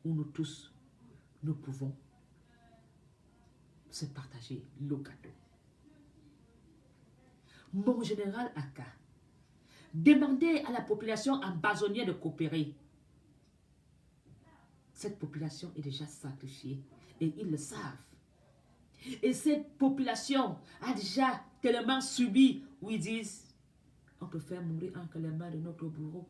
où nous tous, nous pouvons se partager le gâteau. Mon général Aka, demandez à la population ambazonienne de coopérer. Cette population est déjà sacrifiée et ils le savent. Et cette population a déjà tellement subi où ils disent on peut faire mourir entre les mains de notre bourreau.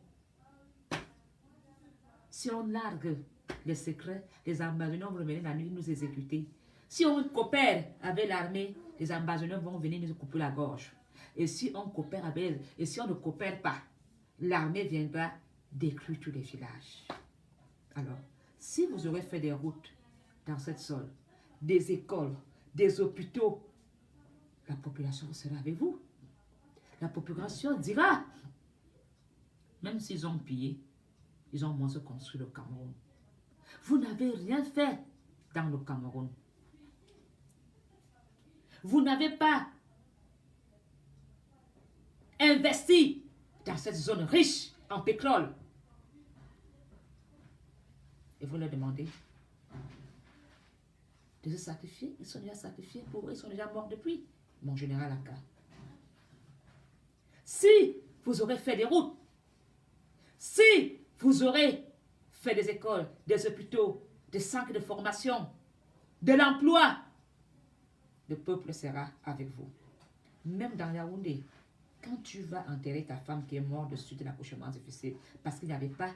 Si on largue les secrets, les ambazoniens vont revenir la nuit nous exécuter. Si on coopère avec l'armée, les ambassadeurs vont venir nous couper la gorge. Et si on coopère avec, et si on ne coopère pas, l'armée viendra détruire tous les villages. Alors, si vous aurez fait des routes dans cette zone, des écoles, des hôpitaux, la population sera avec vous. La population dira, même s'ils ont pillé, ils ont moins construit le Cameroun. Vous n'avez rien fait dans le Cameroun. Vous n'avez pas investi dans cette zone riche en pétrole. Et vous leur demandez de se sacrifier. Ils sont déjà sacrifiés pour eux, ils sont déjà morts depuis. Mon général Aka. Si vous aurez fait des routes, si vous aurez fait des écoles, des hôpitaux, des centres de formation, de l'emploi, le peuple sera avec vous. Même dans Yaoundé, quand tu vas enterrer ta femme qui est morte de suite de l'accouchement difficile, parce qu'il n'y avait pas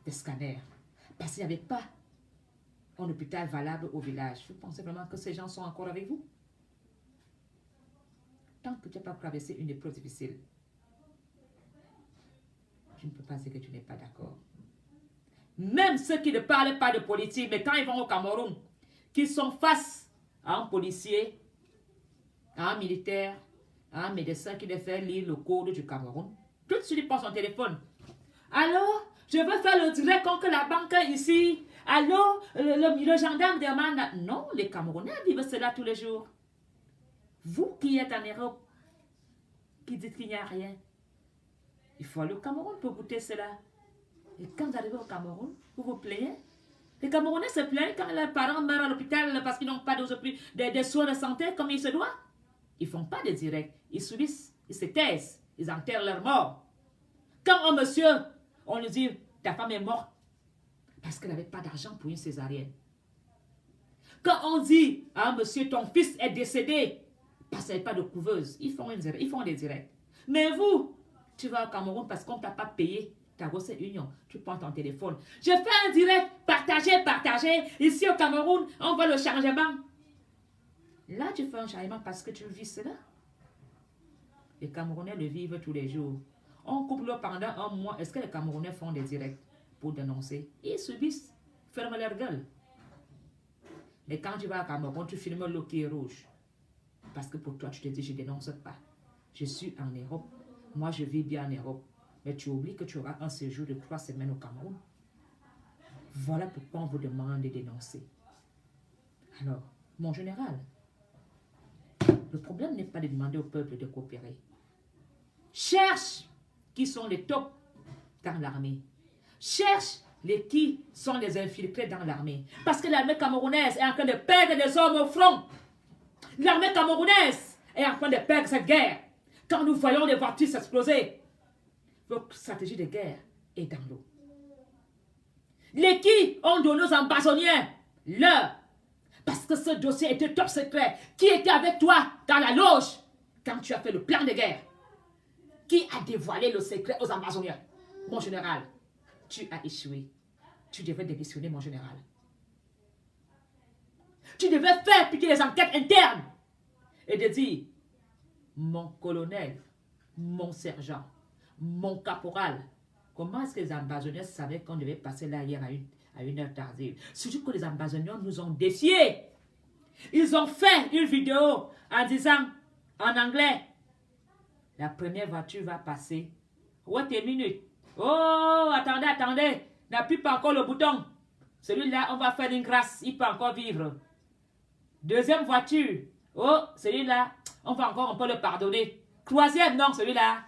de scanner, parce qu'il n'y avait pas un hôpital valable au village, vous pensez vraiment que ces gens sont encore avec vous? Tant que tu n'as pas traversé une épreuve difficile, je ne peux pas dire que tu n'es pas d'accord. Même ceux qui ne parlent pas de politique, mais quand ils vont au Cameroun, qui sont face à un policier, à un militaire, à un médecin qui devait faire lire le code du Cameroun, tout de suite il prend son téléphone. Alors, je veux faire le direct contre la banque ici. Alors, le gendarme demande. Non, les Camerounais vivent cela tous les jours. Vous qui êtes en Europe, qui dites qu'il n'y a rien, il faut aller au Cameroun pour goûter cela. Et quand vous arrivez au Cameroun, vous vous plaignez. Les Camerounais se plaignent quand leurs parents meurent à l'hôpital parce qu'ils n'ont pas de soins de santé comme il se doit. Ils ne font pas de direct. Ils subissent, ils se taisent, ils enterrent leur mort. Quand un monsieur, on lui dit, ta femme est morte parce qu'elle n'avait pas d'argent pour une césarienne. Quand on dit à un monsieur, ton fils est décédé parce qu'il n'y avait pas de couveuse, ils font des directs. Mais vous, tu vas au Cameroun parce qu'on ne t'a pas payé ta grosse union. Tu prends ton téléphone. Je fais un direct, partagez. Ici au Cameroun, on voit le changement. Là, tu fais un changement parce que tu vis cela. Les Camerounais le vivent tous les jours. On coupe l'eau pendant un mois. Est-ce que les Camerounais font des directs pour dénoncer? Ils subissent, ferment leur gueule. Mais quand tu vas à Cameroun, tu filmes l'eau qui est rouge. Parce que pour toi, tu te dis, je ne dénonce pas. Je suis en Europe. Moi, je vis bien en Europe. Mais tu oublies que tu auras un séjour de 3 semaines au Cameroun. Voilà pourquoi on vous demande de dénoncer. Alors, mon général, le problème n'est pas de demander au peuple de coopérer. Cherche qui sont les tops dans l'armée. Cherche qui sont les infiltrés dans l'armée. Parce que l'armée camerounaise est en train de perdre des hommes au front. L'armée camerounaise est en train de perdre cette guerre. Quand nous voyons les voitures s'exploser, votre stratégie de guerre est dans l'eau. Les qui ont donné aux ambassadeurs l'heure. Parce que ce dossier était top secret. Qui était avec toi dans la loge quand tu as fait le plan de guerre? Qui a dévoilé le secret aux ambassadeurs? Mon général, tu as échoué. Tu devais démissionner, mon général. Tu devais faire piquer les enquêtes internes et de dire, mon colonel, mon sergent, mon caporal, comment est-ce que les ambassadeurs savaient qu'on devait passer là hier à une heure tardive? Surtout que les ambassadeurs nous ont défiés. Ils ont fait une vidéo en disant en anglais, la première voiture va passer. Wait a minute. Oh, attendez. N'appuie pas encore le bouton. Celui-là, on va faire une grâce. Il peut encore vivre. Deuxième voiture. Oh, celui-là, on peut le pardonner. Troisième, non, celui-là.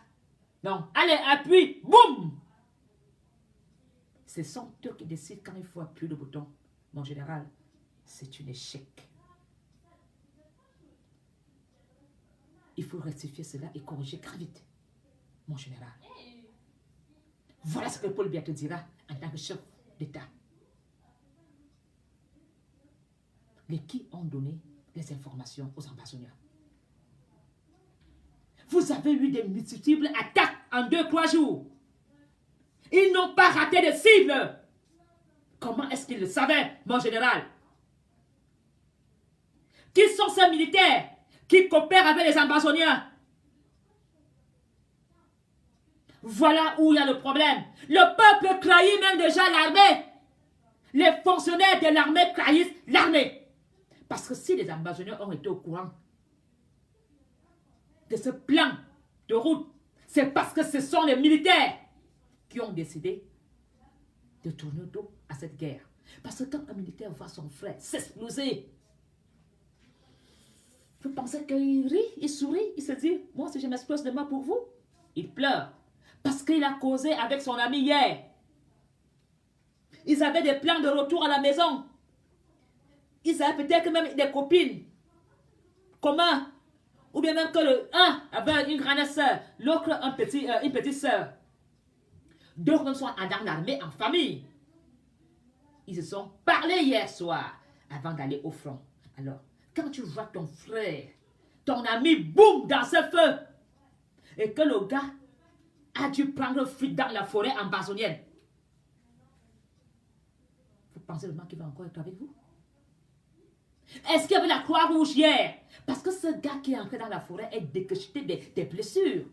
Non. Allez, appuie. Boum. Ce sont eux qui décident quand il faut appuyer le bouton. Mon général, c'est un échec. Il faut rectifier cela et corriger très vite. Mon général. Voilà ce que Paul Biya te dira en tant que chef d'État. Les qui ont donné les informations aux ambassadeurs. Vous avez eu des multiples attaques en 2-3 jours. Ils n'ont pas raté de cible. Comment est-ce qu'ils le savaient, mon général? Qui sont ces militaires qui coopèrent avec les ambazoniens? Voilà où il y a le problème. Le peuple trahit même déjà l'armée. Les fonctionnaires de l'armée trahissent l'armée. Parce que si les ambazoniens ont été au courant de ce plan de route, c'est parce que ce sont les militaires qui ont décidé de tourner le dos à cette guerre. Parce que quand un militaire voit son frère s'exploser, vous pensez qu'il rit, il sourit, il se dit, moi si je m'explose demain pour vous, il pleure. Parce qu'il a causé avec son ami hier. Ils avaient des plans de retour à la maison. Ils avaient peut-être même des copines. Comment? Ou bien même que le un avait une grande soeur, l'autre une petite soeur. D'autres même sont dans l'armée en famille. Ils se sont parlé hier soir avant d'aller au front. Alors, quand tu vois ton frère, ton ami, boum, dans ce feu, et que le gars a dû prendre fuite dans la forêt ambazonienne, vous pensez vraiment qu'il va encore être avec vous? Est-ce qu'il y avait la Croix-Rouge hier? Parce que ce gars qui est entré dans la forêt est décacheté des blessures.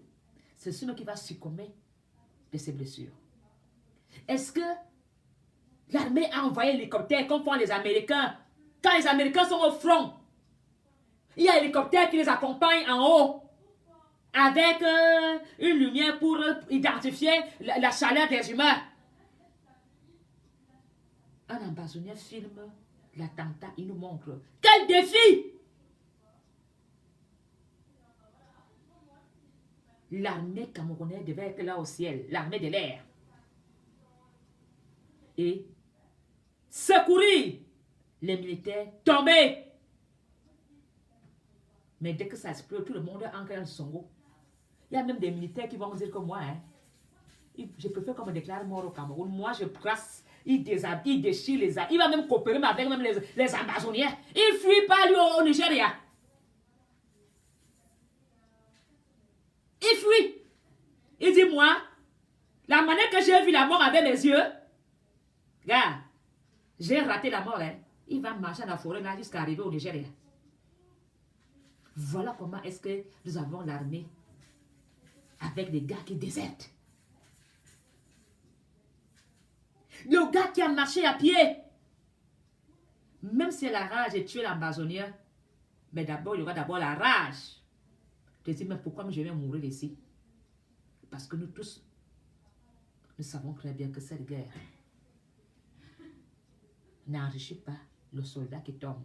C'est celui qui va succomber de ses blessures. Est-ce que l'armée a envoyé l'hélicoptère comme font les Américains? Quand les Américains sont au front, il y a un hélicoptère qui les accompagne en haut avec une lumière pour identifier la chaleur des humains. Un ambazonien filme l'attentat, il nous montre. Quel défi! L'armée camerounaise devait être là au ciel, l'armée de l'air. Et secourir les militaires tombés. Mais dès que ça explose, tout le monde est ancré dans son go. Il y a même des militaires qui vont dire que moi, je préfère qu'on me déclare mort au Cameroun. Moi, je brasse, il déshabille, il déchire les habits. Il va même coopérer avec même les ambazoniens. Il ne fuit pas lui au Nigeria. Il fuit. Il dit, moi, la manière que j'ai vu la mort avec mes yeux, regarde, j'ai raté la mort. Il va marcher dans la forêt là jusqu'à arriver au Nigeria. Voilà comment est-ce que nous avons l'armée avec des gars qui désertent. Le gars qui a marché à pied, même si la rage est tué l'ambazonien, mais d'abord, il y aura d'abord la rage. Je dis, mais pourquoi je vais mourir ici? Parce que nous tous, nous savons très bien que cette guerre n'enrichit pas le soldat qui tombe.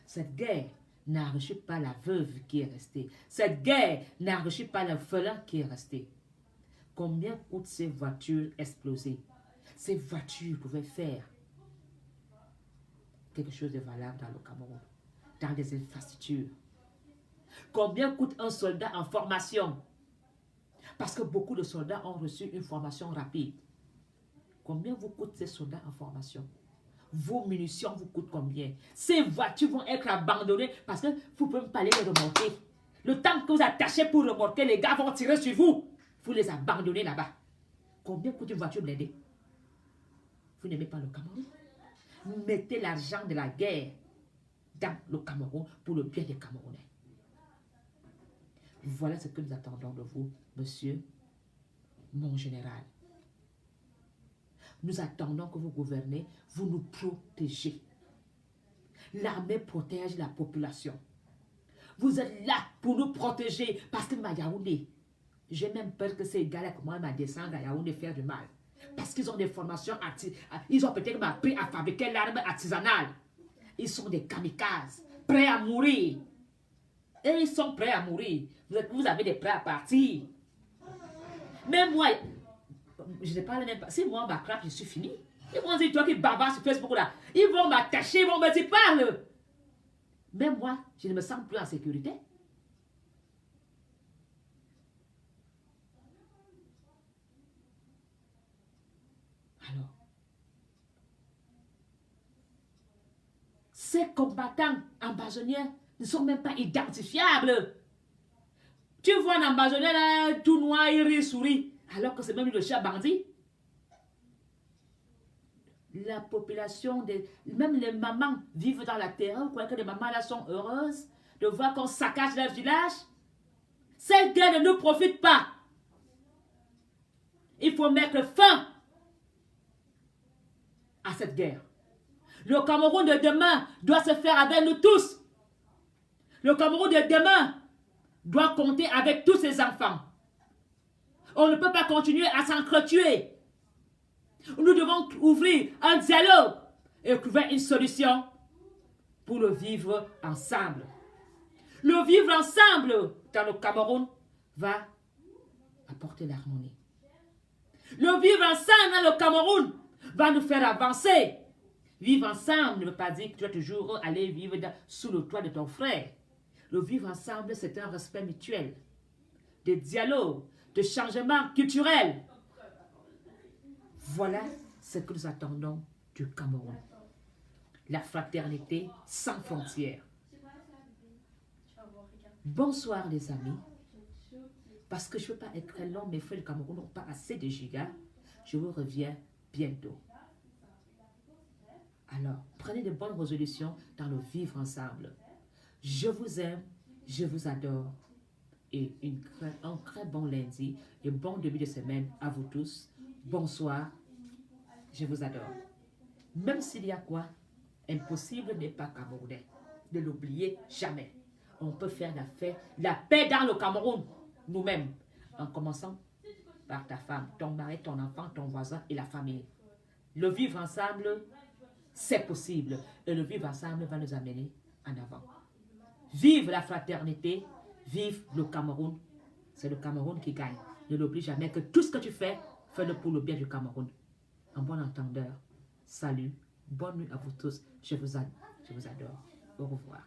Cette guerre n'enrichit pas la veuve qui est restée. Cette guerre n'enrichit pas l'orphelin qui est resté. Combien coûtent ces voitures explosées? Ces voitures pouvaient faire quelque chose de valable dans le Cameroun, dans des infrastructures. Combien coûte un soldat en formation? Parce que beaucoup de soldats ont reçu une formation rapide. Combien vous coûtent ces soldats en formation? Vos munitions vous coûtent combien? Ces voitures vont être abandonnées parce que vous ne pouvez pas les remorquer. Le temps que vous attachez pour remorquer, les gars vont tirer sur vous. Vous les abandonnez là-bas. Combien coûte une voiture blindée? Vous n'aimez pas le Cameroun? Mettez l'argent de la guerre dans le Cameroun pour le bien des Camerounais. Voilà ce que nous attendons de vous, monsieur, mon général. Nous attendons que vous gouvernez, vous nous protégez. L'armée protège la population. Vous êtes là pour nous protéger parce que Yaoundé, j'ai même peur que ces gars-là commencent à descendre à Yaoundé faire du mal. Parce qu'ils ont des formations, ils ont peut-être appris à fabriquer l'arme artisanale. Ils sont des kamikazes, prêts à mourir. Et ils sont prêts à mourir. Vous avez des prêts à partir. Même moi, je ne parle même pas. Si moi, ma craque, je suis fini. Ils vont dire, toi qui bavard sur Facebook là, ils vont m'attacher, ils vont me dire, parle. Même moi, je ne me sens plus en sécurité. Alors, ces combattants ambazoniens ne sont même pas identifiables. Tu vois un ambazonien là, tout noir, il rit, sourit, alors que c'est même le chat bandit. la population, même les mamans vivent dans la terreur, croient que les mamans là sont heureuses de voir qu'on saccage leur village. Cette guerre ne nous profite pas. Il faut mettre fin à cette guerre. Le Cameroun de demain doit se faire avec nous tous. Le Cameroun de demain doit compter avec tous ses enfants. On ne peut pas continuer à s'entretuer. Nous devons ouvrir un dialogue et trouver une solution pour le vivre ensemble. Le vivre ensemble dans le Cameroun va apporter l'harmonie. Le vivre ensemble dans le Cameroun va nous faire avancer. Vivre ensemble ne veut pas dire que tu dois toujours aller vivre sous le toit de ton frère. Le vivre ensemble, c'est un respect mutuel, des dialogues, de changements culturels. Voilà ce que nous attendons du Cameroun. La fraternité sans frontières. Bonsoir les amis. Parce que je ne veux pas être très long, mes frères du Cameroun n'ont pas assez de gigas. Je vous reviens bientôt. Alors, prenez de bonnes résolutions dans le vivre ensemble. Je vous aime, je vous adore. Et un très bon lundi et bon début de semaine à vous tous. Bonsoir, je vous adore. Même s'il y a quoi, impossible n'est pas camerounais. Ne l'oubliez jamais. On peut faire la paix dans le Cameroun, nous-mêmes, en commençant par ta femme, ton mari, ton enfant, ton voisin et la famille. Le vivre ensemble, c'est possible. Et le vivre ensemble va nous amener en avant. Vive la fraternité, vive le Cameroun. C'est le Cameroun qui gagne. Ne l'oublie jamais que tout ce que tu fais, fais-le pour le bien du Cameroun. En bon entendeur, salut, bonne nuit à vous tous. Je vous adore. Au revoir.